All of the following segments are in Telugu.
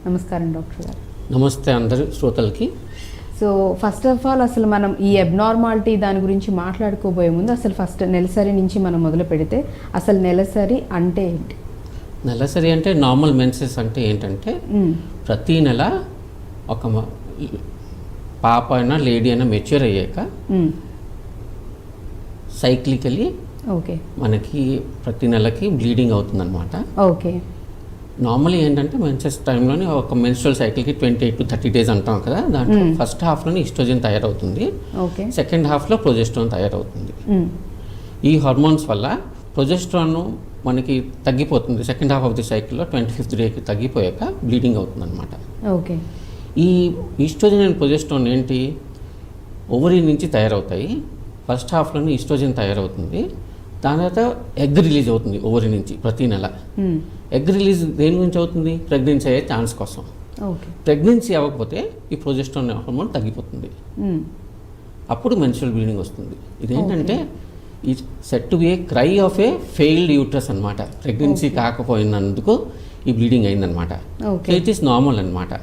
నమస్కారం డాక్టర్ గారు. నమస్తే అందరి శ్రోతలకి. సో ఫస్ట్ ఆఫ్ ఆల్ అసలు మనం ఈ అబ్నార్మాలిటీ దాని గురించి మాట్లాడుకోబోయే ముందు అసలు ఫస్ట్ నెలసరి నుంచి మనం మొదలు పెడితే అసలు నెలసరి అంటే ఏంటి? నెలసరి అంటే నార్మల్ మెన్సెస్ అంటే ఏంటంటే ప్రతి నెల ఒక పాప అయినా లేడీ అయినా మెచ్యూర్ అయ్యాక సైక్లికలీ ఓకే మనకి ప్రతి నెలకి బ్లీడింగ్ అవుతుందన్నమాట. ఓకే. నార్మల్లీ ఏంటంటే మెన్సెస్ టైంలోనే ఒక మెన్స్ట్రువల్ సైకిల్కి 28 to 30 days అంటాం కదా, దాంట్లో ఫస్ట్ హాఫ్లోనే ఈస్ట్రోజన్ తయారవుతుంది, సెకండ్ హాఫ్లో ప్రొజెస్ట్రాన్ తయారవుతుంది. ఈ హార్మోన్స్ వల్ల ప్రొజెస్ట్రాన్ మనకి తగ్గిపోతుంది. సెకండ్ హాఫ్ ఆఫ్ ది సైకిల్లో 25th డేకి తగ్గిపోయాక బ్లీడింగ్ అవుతుంది అనమాట. ఓకే. ఈ ఈస్ట్రోజన్ అండ్ ప్రొజెస్ట్రాన్ ఏంటి, ఓవరీ నుంచి తయారవుతాయి. ఫస్ట్ హాఫ్లోనే ఈస్ట్రోజన్ తయారవుతుంది, దాని తర్వాత ఎగ్ రిలీజ్ అవుతుంది ఓవరీ నుంచి ప్రతి నెల. ఎగ్ రిలీజ్ దేని గురించి అవుతుంది? ప్రెగ్నెన్సీ అయ్యే ఛాన్స్ కోసం. ప్రెగ్నెన్సీ అవ్వకపోతే ఈ ప్రొజెస్ట్రాన్ హార్మోన్ తగ్గిపోతుంది, అప్పుడు మెన్స్ట్రువల్ బ్లీడింగ్ వస్తుంది. ఇదేంటంటే ఈ set to be A cry of A failed uterus అనమాట. ప్రెగ్నెన్సీ కాకపోయినందుకు ఈ బ్లీడింగ్ అయిందనమాట. ఇట్ ఈస్ నార్మల్ అనమాట.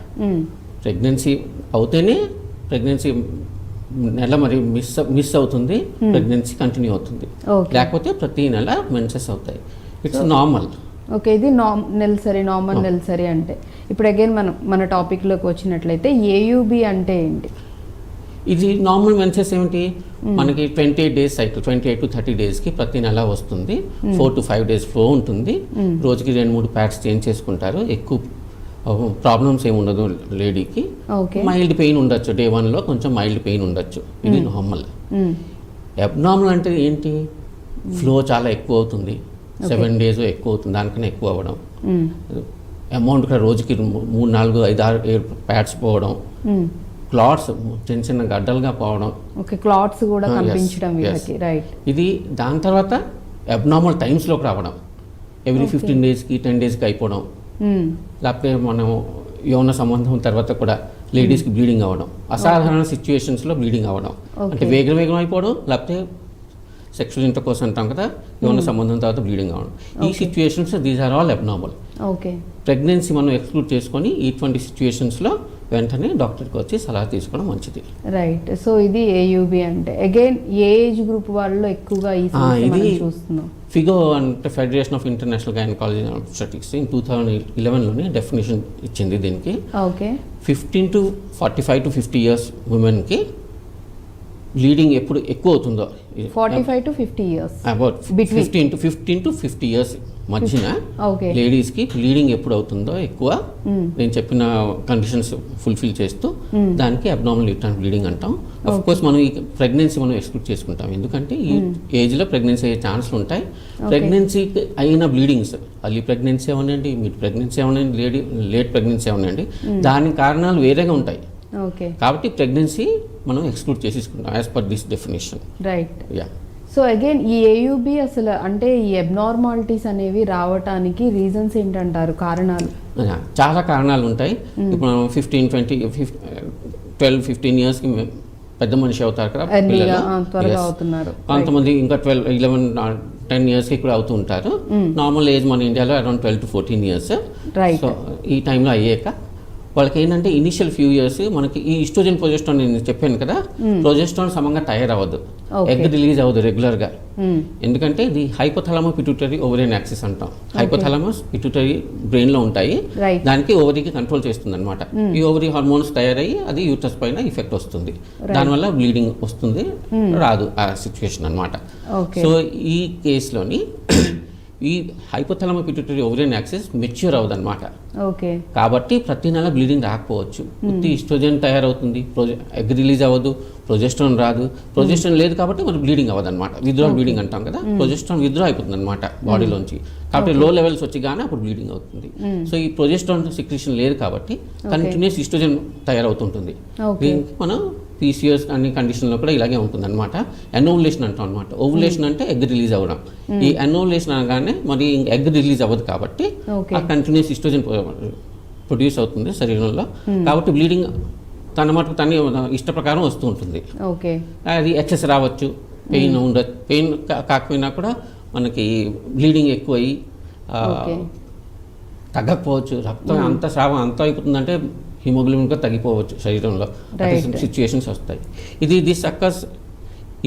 ప్రెగ్నెన్సీ అవుతేనే ప్రెగ్నెన్సీ నెల మరి మిస్ అవుతుంది, ప్రెగ్నెన్సీ కంటిన్యూ అవుతుంది, లేకపోతే ప్రతి నెల మెన్సెస్ అవుతాయి. It's normal. ఓకే. ఇది నెలసరి, నార్మల్ నెలసరి అంటే. ఇప్పుడు అగైన్ మన టాపిక్లోకి వచ్చినట్లయితే ఏయుబి అంటే ఏంటి? ఇది నార్మల్ మెన్సెస్ ఏమిటి, మనకి 28 days సైకిల్, 28 to 30 daysకి ప్రతి నెల వస్తుంది. 4 to 5 days ఫ్లో ఉంటుంది. రోజుకి 2-3 ప్యాడ్స్ చేంజ్ చేసుకుంటారు. ఎక్కువ ప్రాబ్లమ్స్ ఏమి ఉండదు లేడీకి. మైల్డ్ పెయిన్ ఉండొచ్చు, డే 1లో కొంచెం మైల్డ్ పెయిన్ ఉండొచ్చు. ఇది నార్మల్. అబ్నార్మల్ అంటే ఏంటి, ఫ్లో చాలా ఎక్కువ అవుతుంది, 7 days ఎక్కువ అవుతుంది, దానికన్నా ఎక్కువ అవ్వడం, అమౌంట్ కూడా రోజుకి 3, 4, 5, 6, 7 ప్యాడ్స్ పోవడం, క్లాట్స్ చిన్న చిన్న గడ్డలుగా పోవడం, క్లాట్స్ కూడా కనిపించడం, ఇది. దాని తర్వాత అబ్నార్మల్ టైమ్స్లోకి రావడం, ఎవ్రీ 15 daysకి 10 daysకి అయిపోవడం, లేకపోతే మనం యౌన సంబంధం తర్వాత కూడా లేడీస్కి బ్లీడింగ్ అవ్వడం, అసాధారణ సిచ్యువేషన్స్లో బ్లీడింగ్ అవ్వడం, అంటే వేగం అయిపోవడం, లేకపోతే సెక్షువల్ ఇంటర్కోర్స్ అంటాం కదా, యౌన సంబంధం తర్వాత బ్లీడింగ్ అవ్వడం. ఈ situations these are all abnormal. Pregnancy మనం ఎక్స్క్లూడ్ చేసుకొని ఇటువంటి సిచ్యువేషన్స్లో వెంటనే డాక్టర్కి వచ్చి సలహా తీసుకోవడం మంచిది. రైట్. సో ఇది ఏయుబి అంటే అగైన్ ఏ ఏజ్ గ్రూప్ వాళ్ళలో ఎక్కువగా ఈ సమస్య చూస్తున్నాం? ఫిగో అంటే federation of international gynaecology and obstetrics 2011లోనే డెఫినేషన్ ఇచ్చింది దీనికి. 15 to 45 to 50 years ఉమెన్కి బ్లీడింగ్ ఎప్పుడు ఎక్కువ అవుతుందో, 45 to 50 years, about 15 to 50 years మధ్యన లేడీస్కి బ్లీడింగ్ ఎప్పుడు అవుతుందో ఎక్కువ, నేను చెప్పిన కండిషన్స్ ఫుల్ఫిల్ చేస్తూ దానికి అబ్నార్మల్ యూట్రైన్ బ్లీడింగ్ అంటాం. అఫ్ కోర్స్ మనం ఈ ప్రెగ్నెన్సీ మనం ఎక్స్క్లూడ్ చేసుకుంటాం, ఎందుకంటే ఈ ఏజ్లో ప్రెగ్నెన్సీ అయ్యే ఛాన్స్లు ఉంటాయి. ప్రెగ్నెన్సీకి అయిన బ్లీడింగ్స్, అర్లీ ప్రెగ్నెన్సీ అవనండి, మిడ్ ప్రెగ్నెన్సీ అవనండి, లేట్ ప్రెగ్నెన్సీ అవనండి, దాని కారణాలు వేరేగా ఉంటాయి. కాబట్టి ప్రెగ్నెన్సీ మనం ఎక్స్క్లూడ్ చేసేసుకుంటాం as per this definition. Right. So again ఈ ఏయుబి అసలు అంటే ఈ అబ్నార్మాలిటీస్ అనేవి రావటానికి రీజన్స్ ఏంటంటారు, కారణాలు? చాలా కారణాలు ఉంటాయి. ఇప్పుడు మనం 12-15 yearsకి పెద్ద మనిషి అవుతారు కదా, కొంతమంది ఇంకా 11-10 yearsకి కూడా అవుతూ ఉంటారు. నార్మల్ ఏజ్ మన ఇండియాలో అరౌండ్ 12 to 14 years. సో ఈ టైంలో అయ్యాక వాళ్ళకి ఏంటంటే ఇనిషియల్ ఫ్యూ ఇయర్స్ మనకి ఈ ఈస్ట్రోజన్ ప్రొజెస్ట్రాన్ నేను చెప్పాను కదా, ప్రొజెస్ట్రాన్ సమంగా తయారవ్వదు, ఎగ్ రిలీజ్ అవ్వదు రెగ్యులర్గా. ఎందుకంటే ఇది హైపోథాలమో పిట్యూటరీ ఓవరియన్ యాక్సిస్ అంటాం. హైపోథాలమస్ పిట్యూటరీ బ్రెయిన్లో ఉంటాయి, దానికి ఓవరీకి కంట్రోల్ చేస్తుంది అనమాట. ఈ ఓవరీ హార్మోన్స్ తయారయ్యి అది యూట్రస్ పైన ఇఫెక్ట్ వస్తుంది, దానివల్ల బ్లీడింగ్ వస్తుంది, రాదు ఆ సిచ్యువేషన్ అనమాట. సో ఈ కేసులోని ఈ హైపోథాలమో పిట్యూటరీ ఓవరియన్ యాక్సిస్ మెచ్యూర్ అవ్వదు అనమాట. కాబట్టి ప్రతి నెల బ్లీడింగ్ రాకపోవచ్చు. ఉత్తి ఈస్ట్రోజన్ తయారవుతుంది, ఎగ్ రిలీజ్ అవ్వదు, ప్రొజెస్ట్రాన్ రాదు. ప్రొజెస్ట్రాన్ లేదు కాబట్టి మనకి బ్లీడింగ్ అవ్వదు అనమాట. విత్డ్రాల్ బ్లీడింగ్ అంటాం కదా, ప్రొజెస్ట్రాన్ విత్డ్రా అయిపోతుంది అనమాట బాడీలోంచి. కాబట్టి లో లెవెల్స్ వచ్చి కానీ అప్పుడు బ్లీడింగ్ అవుతుంది. సో ఈ ప్రొజెస్ట్రాన్ సిక్రీషన్ లేదు కాబట్టి కంటిన్యూస్ ఈస్ట్రోజన్ తయారవుతుంటుంది. దీనికి మనం పీసీఎస్ అన్ని కండిషన్లో కూడా ఇలాగే ఉంటుంది అనమాట. అనోవులేషన్ అంటాం అనమాట. ఓవులేషన్ అంటే ఎగ్ రిలీజ్ అవ్వడం. ఈ అనోవులేషన్ అనగానే మరి ఎగ్ రిలీజ్ అవ్వదు కాబట్టి ఆ కంటిన్యూస్ ఈస్ట్రోజన్ ప్రొడ్యూస్ అవుతుంది శరీరంలో. కాబట్టి బ్లీడింగ్ తన మటుకు తన ఇష్ట ప్రకారం వస్తూ ఉంటుంది. అది ఎక్సెస్ రావచ్చు, పెయిన్ ఉండదు, పెయిన్ కాకపోయినా కూడా మనకి బ్లీడింగ్ ఎక్కువయ్యి తగ్గకపోవచ్చు, రక్తం అంత స్రావం అంత అయిపోతుందంటే హిమోగ్లోబిన్ కూడా తగ్గిపోవచ్చు శరీరంలో, సిచ్యువేషన్స్ వస్తాయి. దిస్ అక్కర్స్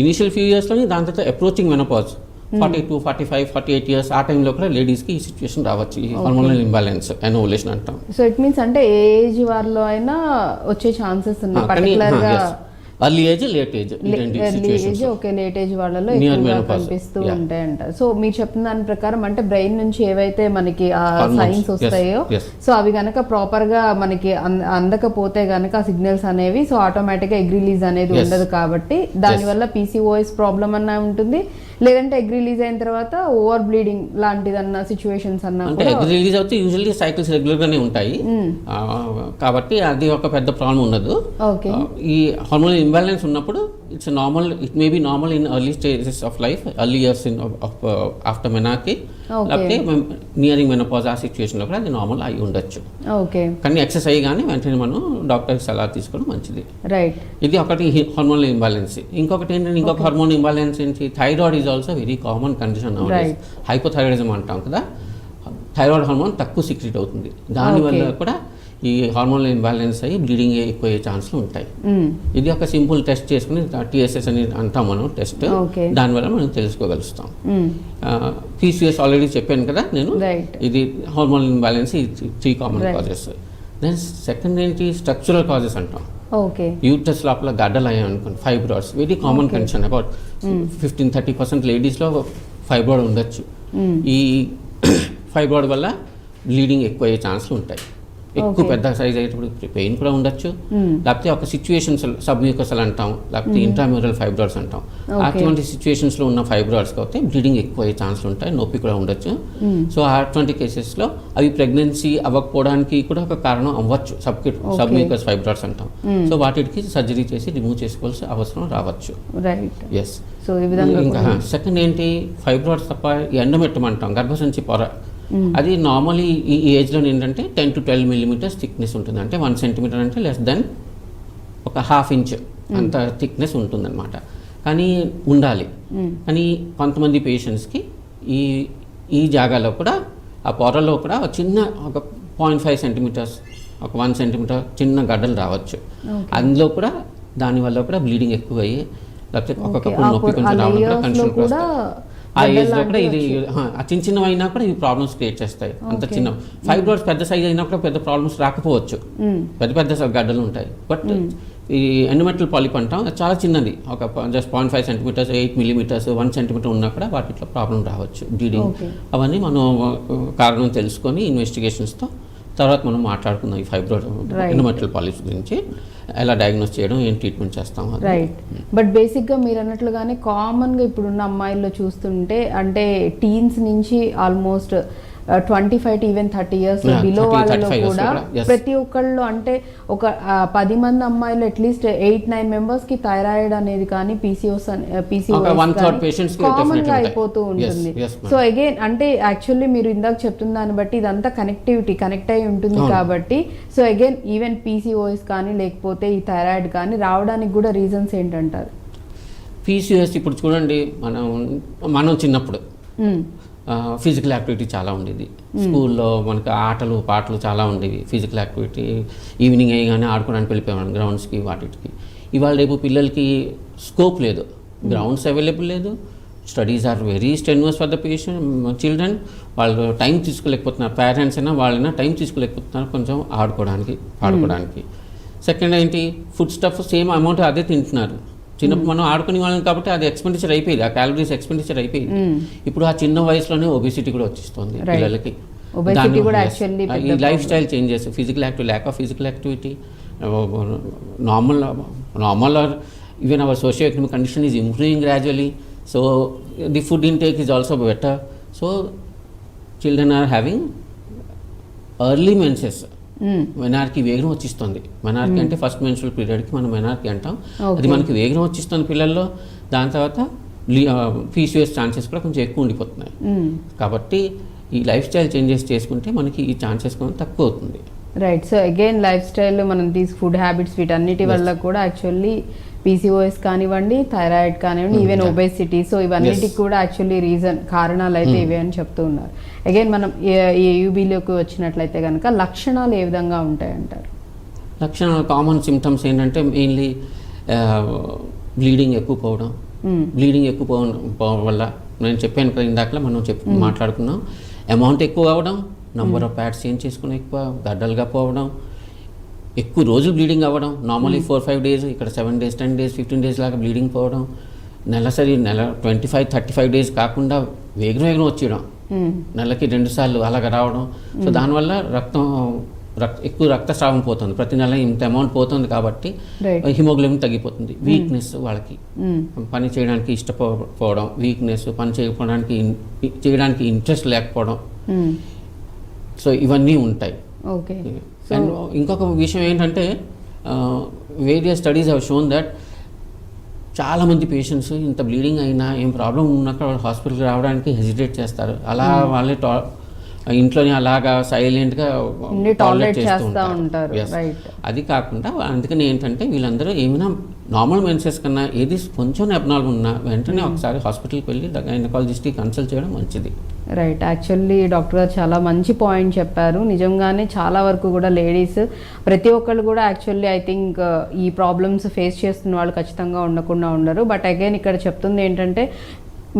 ఇనిషియల్ ఫ్యూ ఇయర్స్లోని, దాని తర్వాత అప్రోచింగ్ మెనోపాజ్ 42, 45, 48 ఇయర్స్ ఆ టైంలో కూడా లేడీస్కి ఈ సిచ్యువేషన్ రావచ్చు, ఈ హార్మోనల్ ఇంబ్యాలెన్స్ ఓవులేషన్ అంటాం. సో ఇట్ మీన్స్ అంటే ఏజ్ వారిలో అయినా వచ్చే ఛాన్సెస్ ఉన్నాయి, పర్టికులర్గా early age, late age, late age వాళ్ళలో ఎక్కువగా కనిపిస్తూ ఉంటాయంట. సో మీరు చెప్పిన దాని ప్రకారం అంటే బ్రెయిన్ నుంచి ఏవైతే మనకి ఆ సైన్స్ వస్తాయో, సో అవి గనక ప్రాపర్ గా మనకి అందకపోతే గనక సిగ్నల్స్ అనేవి, సో ఆటోమేటిక్ గా ఎగ్ రిలీజ్ అనేది ఉండదు, కాబట్టి దానివల్ల PCOS ప్రాబ్లం అన్నా ఉంటుంది, లేదంటే ఎగ్ రిలీజ్ అయిన తర్వాత ఓవర్ బ్లీడింగ్ లాంటిదన్న సిచ్యువేషన్స్ అన్నా. అంటే ఎగ్ రిలీజ్ అవుతే యూజువల్లీ సైకిల్స్ రెగ్యులర్ గానే ఉంటాయి, కాబట్టి అది ఒక పెద్ద ప్రాబ్లం ఉండదు. ఈ హార్మోనల్ ఇంబ్యాలెన్స్ ఉన్నప్పుడు it's normal, it may be normal in early stages of life, early years after menarche, లేకపోతే నియరింగ్ మెనోపాజ్ ఆ సిచ్యువేషన్లో కూడా అది నార్మల్ అయి ఉండొచ్చు. కానీ ఎక్సెస్ అయ్యి కానీ వెంటనే మనం డాక్టర్ సలహా తీసుకోవడం మంచిది. ఇది ఒకటి హార్మోనల్ ఇంబ్యాలెన్స్. ఇంకొకటి ఏంటంటే, ఇంకొక హార్మోన్ ఇంబ్యాలెన్స్ ఏంటి, thyroid is also very common condition. Hypothyroidism అంటాం కదా, థైరాయిడ్ హార్మోన్ తక్కువ సిక్రెట్ అవుతుంది, దానివల్ల కూడా ఈ హార్మోనల్ ఇంబ్యాలెన్స్ అయ్యి బ్లీడింగ్ ఎక్కువ అయ్యే ఛాన్స్లు ఉంటాయి. ఇది ఒక సింపుల్ టెస్ట్ చేసుకుని TSS అని అంటాం మనం టెస్ట్, దానివల్ల మనం తెలుసుకోగలుగుతాం. PCOS ఆల్రెడీ చెప్పాను కదా నేను, ఇది hormonal imbalance, 3 common causes. Then second ఏంటి, స్ట్రక్చరల్ కాజెస్ అంటాం. యూట్రస్ లోపల గడ్డలు అయ్యాయి అనుకోండి, fibroids, very common condition. About 15-30% లేడీస్లో ఫైబ్రాయిడ్ ఉండొచ్చు. ఈ ఫైబ్రాయిడ్ వల్ల బ్లీడింగ్ ఎక్కువ అయ్యే ఛాన్స్లు ఉంటాయి. ఎక్కువ పెద్ద సైజ్ అయ్యేటప్పుడు పెయిన్ కూడా ఉండొచ్చు, లేకపోతే ఒక సిచ్యువేషన్స్ సబ్మ్యూకసల్ అంటాం, లేకపోతే ఇంట్రామ్యూరల్ ఫైబ్రాయిడ్స్ అంటాం. అటువంటి సిచ్యువేషన్స్లో ఉన్న ఫైబ్రాయిడ్స్ కాబట్టి బ్లీడింగ్ ఎక్కువ అయ్యే ఛాన్స్లు ఉంటాయి, నొప్పి కూడా ఉండొచ్చు. సో అటువంటి కేసెస్లో అవి ప్రెగ్నెన్సీ అవ్వకపోవడానికి కూడా ఒక కారణం అవ్వచ్చు, సబ్మ్యూకస్ ఫైబ్రాయిడ్స్ అంటాం. సో వాటికి సర్జరీ చేసి రిమూవ్ చేసుకోవాల్సిన అవసరం రావచ్చు. ఎస్. ఇంకా సెకండ్ ఏంటి, ఫైబ్రాయిడ్స్ తప్ప ఎండోమెట్రియం అంటాం, గర్భసంచి పొర. అది నార్మలీ ఈ ఏజ్లో ఏంటంటే 10 to 12 millimeters థిక్నెస్ ఉంటుంది, అంటే 1 centimeter అంటే లెస్ దెన్ ఒక 1/2 inch అంత థిక్నెస్ ఉంటుందన్నమాట. కానీ ఉండాలి. కానీ కొంతమంది పేషెంట్స్కి ఈ జాగాలో కూడా, ఆ పొరలో కూడా చిన్న ఒక 0.5 centimeters, ఒక 1 centimeter చిన్న గడ్డలు రావచ్చు. అందులో కూడా దానివల్ల కూడా బ్లీడింగ్ ఎక్కువ అయ్యి, లేకపోతే ఒక్కొక్కప్పుడు నొప్పి కొంచెం రావడం కూడా కన్సర్న్ కూడా ఆ ఏజ్లో కూడా ఇది చిన్న చిన్నవి అయినా కూడా ఇవి ప్రాబ్లమ్స్ క్రియేట్ చేస్తాయి. అంత చిన్న ఫైబ్రాయిడ్స్ పెద్ద సైజ్ అయినా కూడా పెద్ద ప్రాబ్లమ్స్ రాకపోవచ్చు, పెద్ద గడ్డలు ఉంటాయి. బట్ ఈ ఎండోమెట్రియల్ పాలిప్ అంటాం, చాలా చిన్నది, ఒక జస్ట్ 0.5 centimeters, 8 millimeters, 1 centimeter ఉన్నా కూడా వాటిలో ప్రాబ్లం రావచ్చు, బ్లీడింగ్. అవన్నీ మనం కారణం తెలుసుకొని ఇన్వెస్టిగేషన్స్తో తర్వాత మనం మాట్లాడుకుందాం ఈ ఫైబ్రాయిడ్ ఎండోమెట్రియల్ పాలిప్స్ గురించి, ఎలా డయాగ్నోస్ చేయడం, ఏం ట్రీట్మెంట్ చేస్తాం. బట్ బేసిక్గా మీరు అన్నట్లుగానే కామన్గా ఇప్పుడున్న అమ్మాయిల్లో చూస్తుంటే, అంటే టీన్స్ నుంచి almost 25 to even 30 years below వాళ్ళలో కూడా ప్రతి ఒక్కళ్ళు, అంటే ఒక 10 మంది అమ్మాయిలు అట్లీస్ట్ 8-9 members కి థైరాయిడ్ అనేది కానీ PCOS కామన్ గా అయిపోతూ ఉంటుంది. సో అగైన్ అంటే యాక్చువల్లీ మీరు ఇందాక చెప్తున్న దాన్ని బట్టి ఇదంతా కనెక్ట్ అయి ఉంటుంది కాబట్టి, సో అగైన్ ఈవెన్ PCOS కానీ లేకపోతే ఈ థైరాయిడ్ కానీ రావడానికి కూడా రీజన్స్ ఏంటంటారు? PCOS ఇప్పుడు చూడండి, మనం చిన్నప్పుడు ఫిజికల్ యాక్టివిటీ చాలా ఉండేది, స్కూల్లో మనకు ఆటలు పాటలు చాలా ఉండేవి, ఫిజికల్ యాక్టివిటీ. ఈవినింగ్ అయ్యగానే ఆడుకోవడానికి వెళ్ళిపోయాం గ్రౌండ్స్కి వాటికి. ఇవాళ రేపు పిల్లలకి స్కోప్ లేదు, గ్రౌండ్స్ అవైలబుల్ లేదు, studies are very strenuous for the children. వాళ్ళు టైం తీసుకోలేకపోతున్నారు, పేరెంట్స్ అయినా వాళ్ళైనా టైం తీసుకోలేకపోతున్నారు కొంచెం ఆడుకోవడానికి. సెకండ్ ఏంటి, ఫుడ్ స్టఫ్ సేమ్ అమౌంట్ అదే తింటున్నారు. చిన్నప్పుడు మనం ఆడుకునే వాళ్ళం కాబట్టి అది ఎక్స్పెండిచర్ అయిపోయింది, ఆ క్యాలరీస్ ఎక్స్పెండిచర్ అయిపోయింది. ఇప్పుడు ఆ చిన్న వయసులోనే ఒబిసిటీ కూడా వచ్చేస్తుంది పిల్లలకి. ఈ life style changes, lack of physical activity, normal or even our socio economic condition is improving gradually. So the food intake is also better. So children are having early menses. Menarche వేగం వచ్చిస్తుంది. మెనార్కి అంటే ఫస్ట్ మెన్స్ట్రువల్ పీరియడ్కి మనం మెనార్కి అంటాం. అది మనకి వేగం వచ్చిస్తుంది పిల్లల్లో. దాని తర్వాత PCOS ఛాన్సెస్ కూడా కొంచెం ఎక్కువ ఉండిపోతున్నాయి. కాబట్టి ఈ లైఫ్ స్టైల్ చేంజెస్ చేసుకుంటే మనకి ఈ ఛాన్సెస్ కొంచెం తక్కువ అవుతుంది. Right. So again life style మనం ఫుడ్ హ్యాబిట్స్ వీటన్నిటి వల్ల కూడా యాక్చువల్లీ పీసీఓఎస్ కానివ్వండి, థైరాయిడ్ కానివ్వండి, ఈవెన్ ఒబేసిటీ. సో ఇవన్నిటికి కూడా యాక్చువల్లీ కారణాలు అయితే ఇవే అని చెప్తూ ఉన్నారు. అగైన్ మనం ఏయుబీలోకి వచ్చినట్లయితే కనుక లక్షణాలు ఏ విధంగా ఉంటాయంటారు? లక్షణాలు కామన్ సిమ్టమ్స్ ఏంటంటే మెయిన్లీ బ్లీడింగ్ ఎక్కువ పోవడం. బ్లీడింగ్ ఎక్కువ పోవడం వల్ల నేను చెప్పాను కదా ఇందాకలా మనం మాట్లాడుకున్నాం, అమౌంట్ ఎక్కువ అవ్వడం, నెంబర్ ఆఫ్ ప్యాడ్స్ చేంజ్ చేసుకుని ఎక్కువ, గడ్డలుగా పోవడం, ఎక్కువ రోజులు బ్లీడింగ్ అవ్వడం. నార్మల్లీ 4-5 days, ఇక్కడ 7 days, 10 days, 15 days లాగా బ్లీడింగ్ పోవడం. నెల 25-35 days కాకుండా వేగం వచ్చేయడం, నెలకి 2 సార్లు అలాగ రావడం. సో దానివల్ల ఎక్కువ రక్తస్రావం పోతుంది. ప్రతి నెల ఇంత అమౌంట్ పోతుంది కాబట్టి హిమోగ్లోబిన్ తగ్గిపోతుంది. వీక్నెస్, వాళ్ళకి పని చేయడానికి ఇష్టపోవడం, వీక్నెస్, పని చేయడానికి ఇంట్రెస్ట్ లేకపోవడం. సో ఇవన్నీ ఉంటాయి. అండ్ ఇంకొక విషయం ఏంటంటే various studies have shown that చాలామంది పేషెంట్స్ ఇంత బ్లీడింగ్ అయినా ఏం ప్రాబ్లం ఉన్నాక వాళ్ళు హాస్పిటల్కి రావడానికి హెజిటేట్ చేస్తారు. అలా వాళ్ళే ఇంట్లోనే అలాగా సైలెంట్గా టాలరేట్ చేస్తూ ఉంటారు. అది కాకుండా అందుకని ఏంటంటే వీళ్ళందరూ ఏమైనా నార్మల్ మెన్సెస్ కన్నా ఏది కొంచెం అబ్నార్మల్ ఉన్నా వెంటనే ఒకసారి హాస్పిటల్కి వెళ్ళి గైనకాలజిస్ట్కి కన్సల్ట్ చేయడం మంచిది. రైట్. యాక్చువల్లీ డాక్టర్ గారు చాలా మంచి పాయింట్ చెప్పారు. నిజంగానే చాలా వరకు కూడా లేడీస్ ప్రతి ఒక్కళ్ళు కూడా యాక్చువల్లీ ఐ థింక్ ఈ ప్రాబ్లమ్స్ ఫేస్ చేస్తున్న వాళ్ళు ఖచ్చితంగా ఉండకుండా ఉండరు. బట్ అగైన్ ఇక్కడ చెప్తుంది ఏంటంటే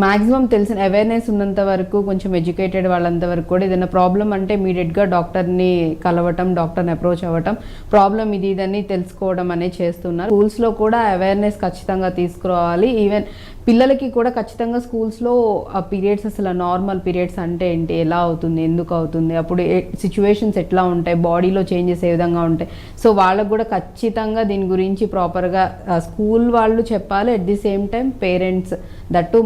మ్యాక్సిమం తెలిసిన అవేర్నెస్ ఉన్నంత వరకు, కొంచెం ఎడ్యుకేటెడ్ వాళ్ళంత వరకు కూడా ఏదైనా ప్రాబ్లం అంటే ఇమీడియట్గా డాక్టర్ని కలవటం, డాక్టర్ని అప్రోచ్ అవ్వటం, ప్రాబ్లం ఇదని తెలుసుకోవడం అనేది చేస్తున్నారు. స్కూల్స్లో కూడా అవేర్నెస్ ఖచ్చితంగా తీసుకురావాలి. ఈవెన్ పిల్లలకి కూడా ఖచ్చితంగా స్కూల్స్లో ఆ పీరియడ్స్, అసలు నార్మల్ పీరియడ్స్ అంటే ఏంటి, ఎలా అవుతుంది, ఎందుకు అవుతుంది, అప్పుడు సిచ్యువేషన్స్ ఎట్లా ఉంటాయి, బాడీలో చేంజెస్ ఏ విధంగా ఉంటాయి, సో వాళ్ళకు కూడా ఖచ్చితంగా దీని గురించి ప్రాపర్గా స్కూల్ వాళ్ళు చెప్పాలి. At the same time parents, that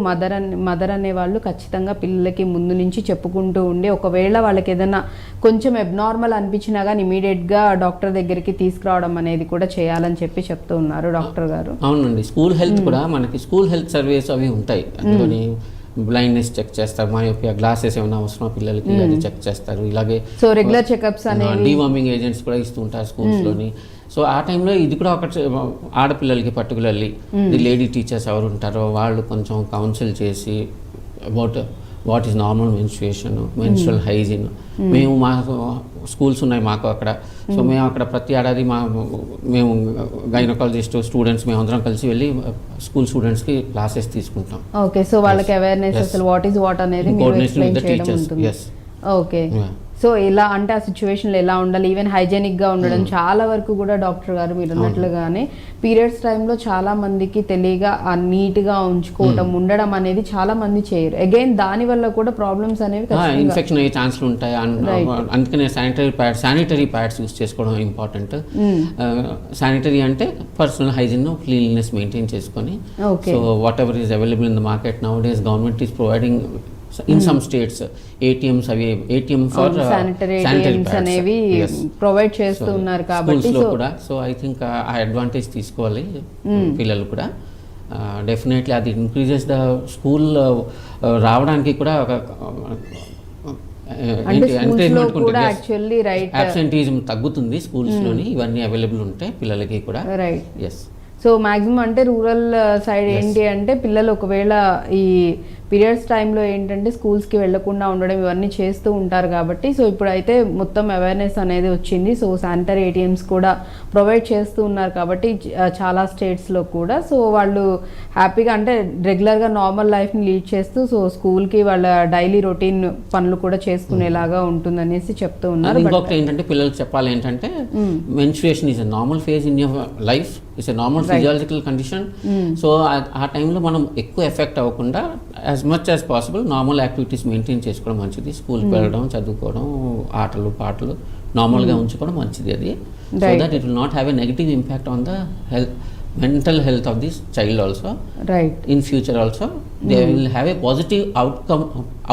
mother అనే వాళ్ళు ఖచ్చితంగా పిల్లలకి ముందు నుంచి చెప్పుకుంటూ ఉండి, ఒకవేళ వాళ్ళకి ఏదైనా కొంచెం అబ్నార్మల్ అనిపించినా కానీ ఇమీడియట్గా డాక్టర్ దగ్గరికి తీసుకురావడం అనేది కూడా చేయాలని చెప్తూ ఉన్నారు డాక్టర్ గారు. అవునండి. స్కూల్ హెల్త్ కూడా మనకి స్కూల్ హెల్త్ సర్వీస్ అవి ఉంటాయి. అందులోని బ్లైండ్నెస్ చెక్ చేస్తారు, మయోపియా గ్లాసెస్ ఏమైనా అవసరమా పిల్లలకి అది చెక్ చేస్తారు. ఇలాగే సో రెగ్యులర్ చెకప్స్ అనేవి, డీవార్మింగ్ ఏజెంట్స్ కూడా ఇస్తూ ఉంటారు స్కూల్స్లోని. సో ఆ టైంలో ఇది కూడా ఒక ఆడపిల్లలకి పర్టికులర్లీ లేడీ టీచర్స్ ఎవరు ఉంటారో వాళ్ళు కొంచెం కౌన్సిల్ చేసి about what is normal menstruation, menstrual hygiene. మేము మా స్కూల్స్ ఉన్నాయి మాకు అక్కడ. సో మేము అక్కడ ప్రతి ఏడాది మేము గైనకాలజిస్ట్ స్టూడెంట్స్ మేమందరం కలిసి వెళ్ళి స్కూల్ స్టూడెంట్స్కి క్లాసెస్ తీసుకుంటాం. ఓకే. సో వాళ్ళకి అవేర్నెస్, అసలు వాట్ ఈస్ వాట్ అనేది coordination with the teachers. Okay. So ఇలా అంటే ఆ సిచ్యువేషన్లో ఎలా ఉండాలి, ఈవెన్ హైజెనిక్గా ఉండడం. చాలా వరకు కూడా డాక్టర్ గారు మీరు అన్నట్లుగానే పీరియడ్స్ టైంలో చాలా మందికి తెలియగా నీట్గా ఉంచుకోవడం, ఉండడం అనేది చాలా మంది చేయరు. అగైన్ దానివల్ల కూడా ప్రాబ్లమ్స్ అనేవి, ఇన్ఫెక్షన్ అయ్యే ఛాన్సులు ఉంటాయి. అందుకనే శానిటరీ ప్యాడ్స్ యూస్ చేసుకోవడం ఇంపార్టెంట్. శానిటరీ అంటే పర్సనల్ హైజీన్, క్లీన్లీనెస్ మెయింటైన్ చేసుకొని. So what ever is available in the market now days government is providing in some states ATMs అవి ATM ఫర్ శానిటరీ అనేవి ప్రొవైడ్ చేస్తున్నారు కాబట్టి కూడా. సో ఐ థింక్ ఆ అడ్వాంటేజ్ తీసుకోవాలి పిల్లలు కూడా. డెఫినెట్లీ అది ఇంక్రీజెస్ ద స్కూల్ రావడానికి కూడా ఒక ఎంకరేజ్మెంట్ ఉంటుంది. అబ్సెంటీజం తగ్గుతుంది స్కూల్స్లోని, ఇవన్నీ అవైలబుల్ ఉంటాయి పిల్లలకి కూడా. రైట్. ఎస్. సో మ్యాక్సిమం అంటే రూరల్ సైడ్ ఏంటి అంటే పిల్లలు ఒకవేళ ఈ పీరియడ్స్ టైంలో ఏంటంటే స్కూల్స్కి వెళ్లకుండా ఉండడం ఇవన్నీ చేస్తూ ఉంటారు కాబట్టి, సో ఇప్పుడైతే మొత్తం అవేర్నెస్ అనేది వచ్చింది. సో శానిటరీ ATMs కూడా ప్రొవైడ్ చేస్తూ ఉన్నారు కాబట్టి చాలా స్టేట్స్లో కూడా. సో వాళ్ళు హ్యాపీగా అంటే రెగ్యులర్గా నార్మల్ లైఫ్ని లీడ్ చేస్తూ సో స్కూల్కి వాళ్ళ డైలీ రొటీన్ పనులు కూడా చేసుకునేలాగా ఉంటుందనేసి చెప్తూ ఉన్నారు. ఇంకొకటి ఏంటంటే పిల్లలకు చెప్పాలి ఏంటంటే menstruation is a normal phase in your life, it's a normal physiological condition. So ఆ టైంలో మనం ఎక్కువ ఎఫెక్ట్ అవ్వకుండా as much as possible normal activities maintain చేసుకోవడం మంచిది. స్కూల్కి వెళ్ళడం, చదువుకోవడం, ఆటలు పాటలు నార్మల్గా ఉంచుకోవడం మంచిది. అది so that it will not have a negative impact on the mental health of this child also. Right. In future also they will have a positive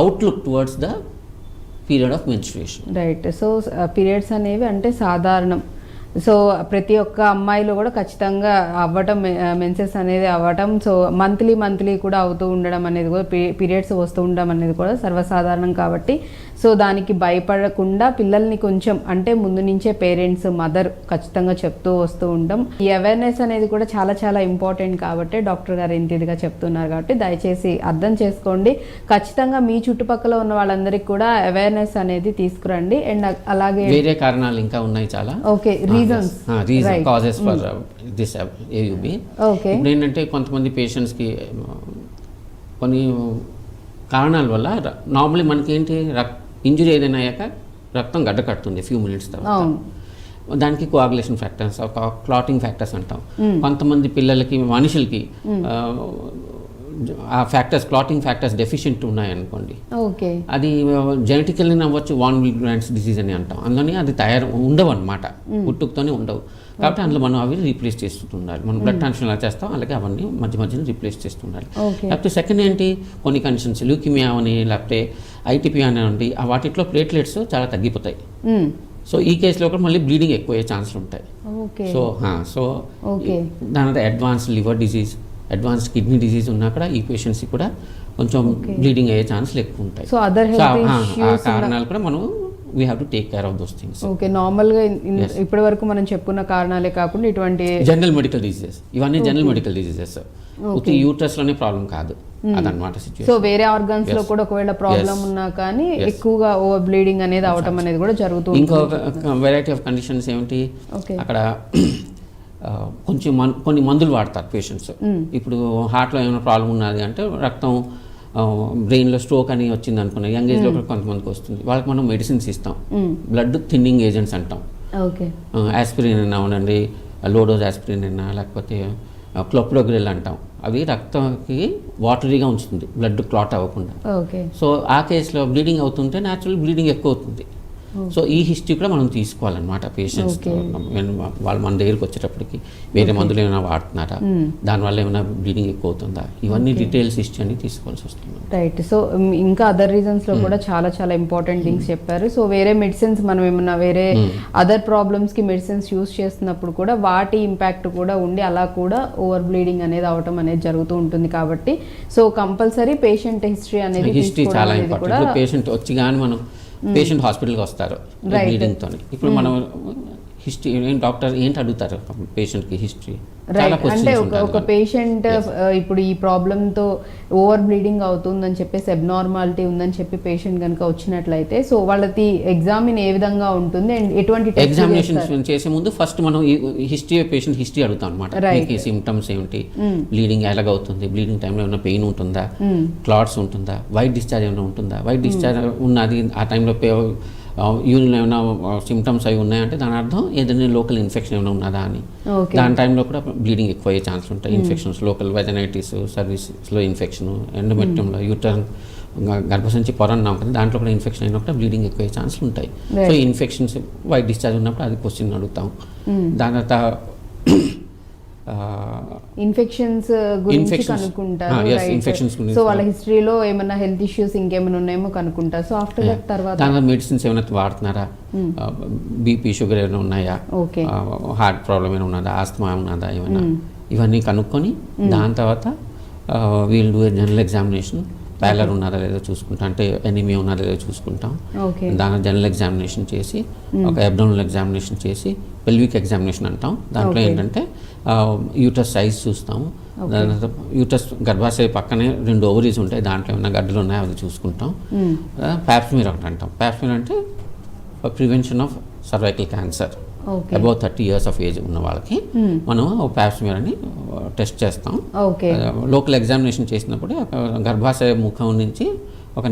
outlook towards the period of menstruation. Right. So periods అనేవి అంటే సాధారణం. సో ప్రతి ఒక్క అమ్మాయిలో కూడా ఖచ్చితంగా అవ్వటం, మెన్సెస్ అనేది అవ్వటం, సో మంత్లీ కూడా అవుతూ ఉండడం అనేది కూడా, పీరియడ్స్ వస్తూ ఉండడం అనేది కూడా సర్వసాధారణం కాబట్టి సో దానికి భయపడకుండా పిల్లల్ని కొంచెం అంటే ముందు నుంచే పేరెంట్స్ మదర్ ఖచ్చితంగా చెప్తూ వస్తూ ఉంటాం. ఈ అవేర్నెస్ అనేది కూడా చాలా చాలా ఇంపార్టెంట్ కాబట్టి డాక్టర్ గారు ఇంత ఇదిగా చెప్తున్నారు కాబట్టి దయచేసి అర్థం చేసుకోండి. ఖచ్చితంగా మీ చుట్టుపక్కల ఉన్న వాళ్ళందరికీ కూడా అవేర్నెస్ అనేది తీసుకురండి. అండ్ అలాగే వేరే కారణాలు ఇంకా ఉన్నాయి చాలా. Okay, reasons causes for this AUB. Okay, ఇప్పుడు ఏంటంటే కొంతమంది పేషెంట్స్కి కొన్ని కారణాల వల్ల నార్మల్లీ మనకి ఏంటి ఇంజురీ ఏదైనా అయ్యాక రక్తం గడ్డ కడుతుంది ఫ్యూ మినిట్స్ తర్వాత. దానికి కోఆగులేషన్ ఫ్యాక్టర్స్, క్లాటింగ్ ఫ్యాక్టర్స్ అంటాం. కొంతమంది పిల్లలకి మనుషులకి ఆ ఫ్యాక్టర్స్, క్లాటింగ్ ఫ్యాక్టర్స్ డెఫిషియెంట్ ఉన్నాయనుకోండి, ఓకే, అది జెనెటికల్లీ అవ్వచ్చు, వాన్ విల్గ్రాండ్స్ డిసీజ్ అని అంటాం. అందులోనే అది ఉండవు అనమాట, పుట్టుకతోనే ఉండవు. కాబట్టి అందులో మనం అవి రీప్లేస్ చేస్తుండాలి. మనం బ్లడ్ ట్రాన్స్ఫ్యూషన్ ఎలా చేస్తాం అలాగే అవన్నీ మధ్యన రీప్లేస్ చేస్తుండాలి. లేకపోతే సెకండ్ ఏంటి, కొన్ని కండిషన్స్ ల్యూకిమియా అని లేకపోతే ITP అని వాటిలో ప్లేట్లెట్స్ చాలా తగ్గిపోతాయి. సో ఈ కేసులో కూడా మళ్ళీ బ్లీడింగ్ ఎక్కువ అయ్యే ఛాన్సులు ఉంటాయి. సో దాని advance liver disease, advance kidney disease ఉన్నా కూడా ఈ పేషెంట్స్కి కూడా కొంచెం బ్లీడింగ్ అయ్యే ఛాన్సులు ఎక్కువ ఉంటాయి. సో ఆ కారణాలు కూడా మనం we have to take care of those things. Okay, నార్మల్గా ఇప్పటి వరకు మనం చెప్పుకున్న కారణాలే కాకుండా ఇటువంటి జనరల్ మెడికల్ డిసీజెస్, ఇవన్నీ జనరల్ మెడికల్ డిసీజెస్. యూట్రస్ లోనే ప్రాబ్లం కాదు అదనమాట సిచ్యువేషన్. సో వేరే ఆర్గన్స్ లో కూడా ఒకవేళ ప్రాబ్లం ఉన్నా కానీ ఎక్కువగా ఓవర్ బ్లీడింగ్ అనేది అవటం అనేది కూడా జరుగుతుంది. ఇంకొక వెరైటీ ఆఫ్ కండిషన్స్ ఏమిటి, అక్కడ కొంచెం కొన్ని మందులు వాడతారు పేషెంట్స్. ఇప్పుడు హార్ట్లో ఏమైనా ప్రాబ్లం ఉన్నది అంటే రక్తం బ్రెయిన్లో స్ట్రోక్ అని వచ్చింది అనుకున్నా, యంగ్ ఏజ్లో కొంతమందికి వస్తుంది, వాళ్ళకి మనం మెడిసిన్స్ ఇస్తాం, బ్లడ్ థిన్నింగ్ ఏజెంట్స్ అంటాం. ఆస్పిరిన్ అయినా ఉండండి, లో డోస్ ఆస్పిరిన్ అయినా లేకపోతే క్లోప్రోగ్రిల్ అంటాం. అవి రక్తంకి వాటరీగా ఉంచుతుంది, బ్లడ్ క్లాట్ అవ్వకుండా. సో ఆ కేసులో బ్లీడింగ్ అవుతుంటే న్యాచురల్ బ్లీడింగ్ ఎక్కువ అవుతుంది. సో ఈ హిస్టరీ కూడా మనం తీసుకోవాలన్నమాట పేషెంట్స్. వాళ్ళు మన దగ్గరికి వచ్చేటప్పటికి వేరే మందులు ఏమైనా వాడుతున్నారా, దానివల్ల ఏమైనా బ్లీడింగ్ ఎక్కువ అవుతుందా, ఇవన్నీ డీటెయిల్స్ హిస్టరీ అని తీసుకోవాల్సి వస్తుంది. రైట్. సో ఇంకా అదర్ రీజన్స్ లో కూడా చాలా చాలా ఇంపార్టెంట్ థింగ్స్ చెప్పారు. సో వేరే మెడిసిన్స్ మనం ఏమన్నా వేరే అదర్ ప్రాబ్లమ్స్ కి మెడిసిన్స్ యూస్ చేస్తున్నప్పుడు కూడా వాటి ఇంపాక్ట్ కూడా ఉండి అలా కూడా ఓవర్ బ్లీడింగ్ అనేది అవటం అనేది జరుగుతూ ఉంటుంది. కాబట్టి సో కంపల్సరీ పేషెంట్ హిస్టరీ అనేది చాలా ఇంపార్టెంట్. పేషెంట్ వచ్చి కానీ మనం పేషెంట్ హాస్పిటల్కి వస్తారు బ్లీడింగ్తో. ఇప్పుడు మనం హిస్టరీ డాక్టర్ ఏంటి అడుగుతారు పేషెంట్కి హిస్టరీ. అంటే ఒక పేషెంట్ ఇప్పుడు ఈ ప్రాబ్లంతో ఓవర్ బ్లీడింగ్ అవుతుందని చెప్పేసి అబ్నార్మాలిటీ ఉందని చెప్పి పేషెంట్ కనుక వచ్చినట్లయితే సో వాళ్ళకి ఎగ్జామిన్ ఏ విధంగా ఉంటుంది అండ్ ఎటువంటి ఎగ్జామినేషన్ చేసే ముందు ఫస్ట్ మనం హిస్టరీ పేషెంట్ హిస్టరీ అడుగుతాం అనమాట. సిమ్టమ్స్ ఏంటి, బ్లీడింగ్ ఎలాగవుతుంది, బ్లీడింగ్ టైంలో ఏమైనా పెయిన్ ఉంటుందా, క్లాట్స్ ఉంటుందా, వైట్ డిశ్చార్జ్ ఏమైనా ఉంటుందా, వైట్ డిశ్చార్జ్ ఉన్నది ఆ టైంలో యూరిన్ ఏమైనా సిమ్టమ్స్ అవి ఉన్నాయంటే దాని అర్థం ఏదైనా లోకల్ ఇన్ఫెక్షన్ ఏమైనా ఉన్నదా అని. దాని టైంలో కూడా బ్లీడింగ్ ఎక్కువ అయ్యే ఛాన్స్ ఉంటాయి. ఇన్ఫెక్షన్స్, లోకల్ వెజనైటిస్, సర్వీస్లో ఇన్ఫెక్షన్, ఎండోమెట్రియంలో యూటర్న్ గర్భసంచి పొర అన్నాం కదా, దాంట్లో కూడా ఇన్ఫెక్షన్ అయినప్పుడు బ్లీడింగ్ ఎక్కువ అయ్యే ఛాన్సులు ఉంటాయి. సో ఇన్ఫెక్షన్స్, వైట్ డిశ్చార్జ్ ఉన్నప్పుడు అది క్వశ్చన్ అడుగుతాం. దాని తర్వాత ఇన్ఫెక్షన్స్ గురించి కనుక్కుంటారు. సో వాళ్ళ హిస్టరీలో ఏమైనా హెల్త్ ఇష్యూస్ ఇంకేమైనా ఉన్నాయేమో కనుక్కుంటారు. సో ఆఫ్టర్ దట్ తర్వాత మెడిసిన్స్ ఏమైనా వాడుతున్నారా, బీపీ షుగర్ ఏమైనా ఉన్నాయా, హార్ట్ ప్రాబ్లం ఏమైనా ఉన్నదా, ఆస్తమా ఉన్నదా, ఏమైనా ఇవన్నీ కనుక్కొని దాని తర్వాత we'll do general examination. Parlour ఉన్నదా లేదో చూసుకుంటాం, అంటే ఎనీమియా ఉన్నదా లేదో చూసుకుంటాం. దాని జనరల్ ఎగ్జామినేషన్ చేసి ఒక అబ్డామినల్ ఎగ్జామినేషన్ చేసి పెల్విక్ ఎగ్జామినేషన్ అంటాం. దాంట్లో ఏంటంటే యూటస్ సైజ్ చూస్తాము. దాని తర్వాత యూటస్ గర్భాశయ పక్కనే 2 ఓవరీస్ ఉంటాయి, దాంట్లో ఏమైనా గడ్డలు ఉన్నాయో అది చూసుకుంటాం. ప్యాప్స్మియర్ ఒకటి అంటాం. ప్యాప్స్మియర్ అంటే prevention of cervical cancer above 30 years of age ఉన్న వాళ్ళకి మనం ప్యాప్స్మియర్ అని టెస్ట్ చేస్తాం. లోకల్ ఎగ్జామినేషన్ చేసినప్పుడు గర్భాశయ ముఖం నుంచి ఒక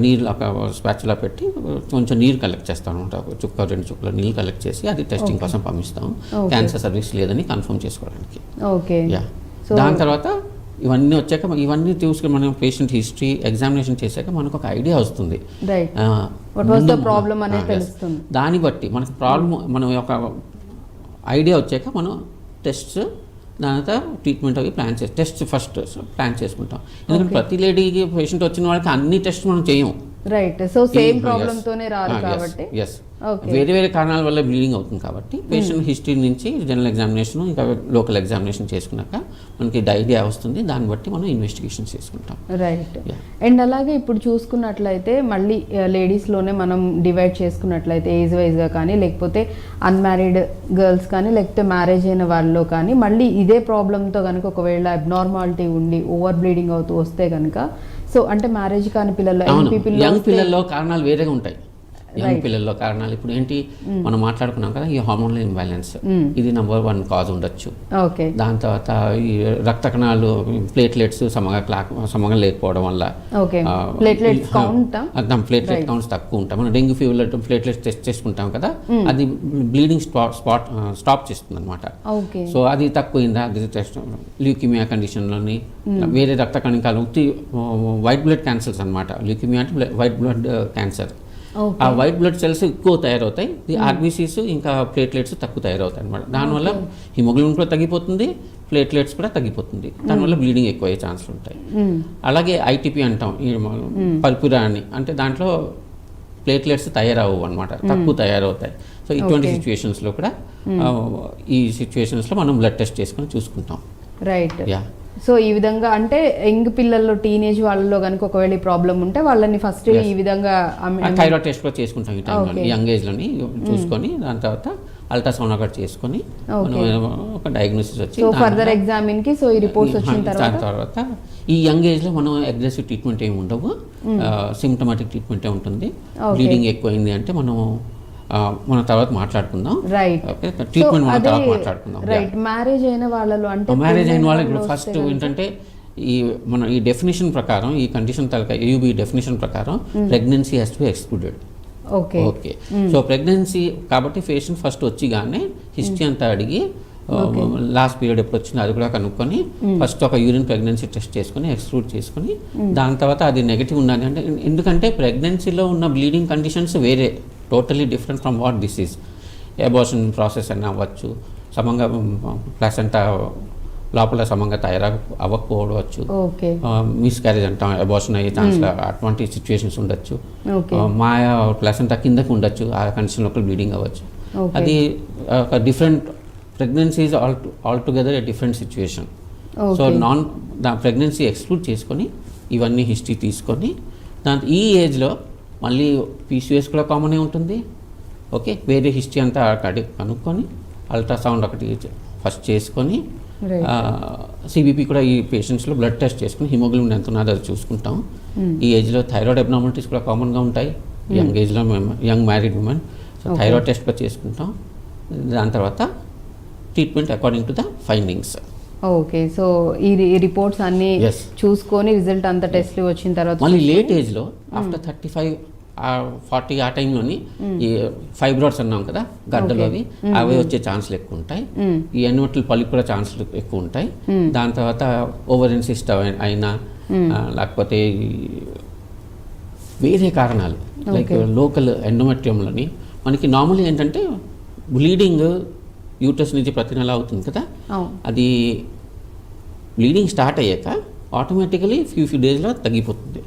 స్పాచులా పెట్టి కొంచెం నీరు కలెక్ట్ చేస్తాం అనమాట. 2 చుక్కల నీళ్ళు కలెక్ట్ చేసి అది టెస్టింగ్ కోసం పంపిస్తాం, క్యాన్సర్ సర్వీస్ లేదని కన్ఫర్మ్ చేసుకోవడానికి. దాని తర్వాత ఇవన్నీ వచ్చాక ఇవన్నీ చూసుకుని మనం పేషెంట్ హిస్టరీ ఎగ్జామినేషన్ చేశాక మనకు ఒక ఐడియా వస్తుంది. దాన్ని బట్టి మనకు ప్రాబ్లం మనం ఒక ఐడియా వచ్చాక మనం టెస్ట్, దాని తర్వాత ట్రీట్మెంట్ అవి టెస్ట్ ఫస్ట్ ప్లాన్ చేసుకుంటాం. ఎందుకంటే ప్రతి లేడీకి పేషెంట్ వచ్చిన వాళ్ళకి అన్ని టెస్ట్ మనం చేయం. రైట్. సో సేమ్ ప్రాబ్లమ్ తోనే రాదు కాబట్టి. ఎస్ వేరే వేరే కారణాల వల్ల బ్లీడింగ్ అవుతుంది కాబట్టి పేషెంట్ హిస్టరీ నుంచి జనరల్ ఎగ్జామినేషన్ ఇంకా లోకల్ ఎగ్జామినేషన్ చేసుకున్నాక మనకి ఐడియా వస్తుంది, దాన్ని బట్టి మనం ఇన్వెస్టిగేషన్ చేసుకుంటాం. రైట్. అండ్ అలాగే ఇప్పుడు చూసుకున్నట్లయితే మళ్ళీ లేడీస్లోనే మనం డివైడ్ చేసుకున్నట్లయితే ఏజ్ వైజ్గా కానీ లేకపోతే అన్మ్యారీడ్ గర్ల్స్ కానీ లేకపోతే మ్యారేజ్ అయిన వాళ్ళలో కానీ మళ్ళీ ఇదే ప్రాబ్లంతో కనుక ఒకవేళ అబ్నార్మాలిటీ ఉండి ఓవర్ బ్లీడింగ్ అవుతూ వస్తే కనుక, సో అంటే మ్యారేజ్ కాని పిల్లల్లో యంగ్ పిల్లల్లో కారణాలు వేరేగా ఉంటాయి. యంగ్ పిల్లల్లో కారణాలు ఇప్పుడు ఏంటి, మనం మాట్లాడుకున్నాం కదా, ఈ హార్మోనల్ ఇంబ్యాలెన్స్ ఇది నెంబర్ 1 కాజ్ ఉండొచ్చు. దాని తర్వాత ఈ రక్త కణాలు ప్లేట్లెట్స్ సమంగా లేకపోవడం వల్ల ప్లేట్లెట్ కౌంట్స్ తక్కువ ఉంటాయి. మనం డెంగ్యూ ఫీవర్లో ప్లేట్లెట్స్ టెస్ట్ చేసుకుంటాం కదా, అది బ్లీడింగ్ స్టాప్ చేస్తుంది అనమాట. సో అది తక్కువైందా, అది టెస్ట్ ల్యూకిమియా కండిషన్లోని వేరే రక్త కణికాలు వైట్ బ్లడ్ క్యాన్సర్స్ అనమాట. ల్యూకిమియా అంటే వైట్ బ్లడ్ క్యాన్సర్. ఆ వైట్ బ్లడ్ సెల్స్ ఎక్కువ తయారవుతాయి, ఆర్బీసీస్ ఇంకా ప్లేట్లెట్స్ తక్కువ తయారవుతాయి అనమాట. దానివల్ల హిమోగ్లోబిన్ కూడా తగ్గిపోతుంది, ప్లేట్లెట్స్ కూడా తగ్గిపోతుంది, దానివల్ల బ్లీడింగ్ ఎక్కువ అయ్యే ఛాన్సులు ఉంటాయి. అలాగే ఐటీపీ అంటాం, పల్పురా అని, అంటే దాంట్లో ప్లేట్లెట్స్ తయారవు అనమాట, తక్కువ తయారవుతాయి. సో ఇటువంటి సిచ్యువేషన్స్లో కూడా ఈ సిచ్యువేషన్స్లో మనం బ్లడ్ టెస్ట్ చేసుకొని చూసుకుంటాం. రైట్. సో ఈ విధంగా అంటే యంగ్ పిల్లల్లో టీనేజ్ వాళ్ళలో కనుక ఒకవేళ ఈ ప్రాబ్లం ఉంటే వాళ్ళని ఫస్ట్ ఈ విధంగా థైరాయిడ్ టెస్ట్ కూడా చేసుకుంటాం ఈ టైంలో, యంగ్ ఏజ్లోని చూసుకొని దాని తర్వాత అల్ట్రాసౌండ్ ఒకటి చేసుకొని ఒక డయాగ్నోసిస్ వచ్చి ఫర్దర్ ఎగ్జామిన్ కి సో ఈ రిపోర్ట్స్ వచ్చిన తర్వాత ఈ యంగ్ ఏజ్ లో మనం అగ్రెసివ్ ట్రీట్మెంట్ ఏమి ఉండవు, సిమ్టమాటిక్ ట్రీట్మెంటే ఉంటుంది. బ్లీడింగ్ ఎక్కువైంది అంటే మనం తర్వాత మాట్లాడుకుందాం. ట్రీట్మెంట్ మన తర్వాత మాట్లాడుకుందాం. మ్యారేజ్ అయిన వాళ్ళలో అంటే మ్యారేజ్ అయిన వాళ్ళకి ఇప్పుడు ఫస్ట్ ఏంటంటే ఈ డెఫినేషన్ ప్రకారం, ఈ కండిషన్ తలక AUB డెఫినేషన్ ప్రకారం pregnancy has to be excluded. Okay. So pregnancy కాబట్టి పేషెంట్ ఫస్ట్ వచ్చిగానే హిస్టరీ అంతా అడిగి లాస్ట్ పీరియడ్ ఎప్పుడు వచ్చిందో అది కూడా కనుక్కొని ఫస్ట్ ఒక యూరిన్ ప్రెగ్నెన్సీ టెస్ట్ చేసుకుని ఎక్స్క్లూడ్ చేసుకుని దాని తర్వాత అది నెగిటివ్ ఉండాలి అంటే, ఎందుకంటే ప్రెగ్నెన్సీలో ఉన్న బ్లీడింగ్ కండిషన్స్ వేరే, totally different from what this is. Abortion process అని అవ్వచ్చు, సమంగా ప్లసెంటా లోపల సమంగా అవ్వకపోవచ్చు, మిస్క్యారేజ్ అంటాం, అబార్షన్ అయ్యే ఛాన్స్, అటువంటి సిచ్యువేషన్స్ ఉండొచ్చు. మాయా ప్లసెంటా కిందకు ఉండొచ్చు, ఆ కండిషన్ లోపల బ్లీడింగ్ అవ్వచ్చు. అది ఒక different pregnancy is all together a different situation. So pregnancy exclude చేసుకొని ఇవన్నీ హిస్టరీ తీసుకొని ఈ ఏజ్లో మళ్ళీ PCOS కూడా కామనే ఉంటుంది. ఓకే, వేరే హిస్టరీ అంతా కనుక్కొని అల్ట్రాసౌండ్ ఒకటి ఫస్ట్ చేసుకొని CBP కూడా ఈ పేషెంట్స్లో బ్లడ్ టెస్ట్ చేసుకుని హిమోగ్లోబిన్ ఎంత ఉన్నదో అది చూసుకుంటాం. ఈ ఏజ్లో థైరాయిడ్ అబ్నార్మాలిటీస్ కూడా కామన్గా ఉంటాయి యంగ్ ఏజ్లో, young married women. So thyroid test కూడా చేసుకుంటాం. దాని తర్వాత treatment according to the findings. Okay. So ఈ రిపోర్ట్స్ అన్ని చూసుకొని రిజల్ట్ అంతా టెస్ట్లు వచ్చిన తర్వాత మళ్ళీ లేట్ ఏజ్లో ఆఫ్టర్ 35-40 ఆ టైంలోని ఈ ఫైబ్రాయిడ్స్ అన్నాం కదా గడ్డలు, అవి వచ్చే ఛాన్సులు ఎక్కువ ఉంటాయి. ఈ ఎన్వెట్ల పలికి కూడా ఛాన్సులు ఎక్కువ ఉంటాయి. దాని తర్వాత ఓవరియన్ సిస్ట్ అయినా లేకపోతే వేరే కారణాలు లైక్ లోకల్ ఎండోమెట్రియంలోని మనకి నార్మల్గా ఏంటంటే బ్లీడింగ్ యూటస్ నుంచి ప్రతి నెల అవుతుంది కదా, అది బ్లీడింగ్ స్టార్ట్ అయ్యాక ఆటోమేటికలీ ఫ్యూ డేస్లో తగ్గిపోతుంది.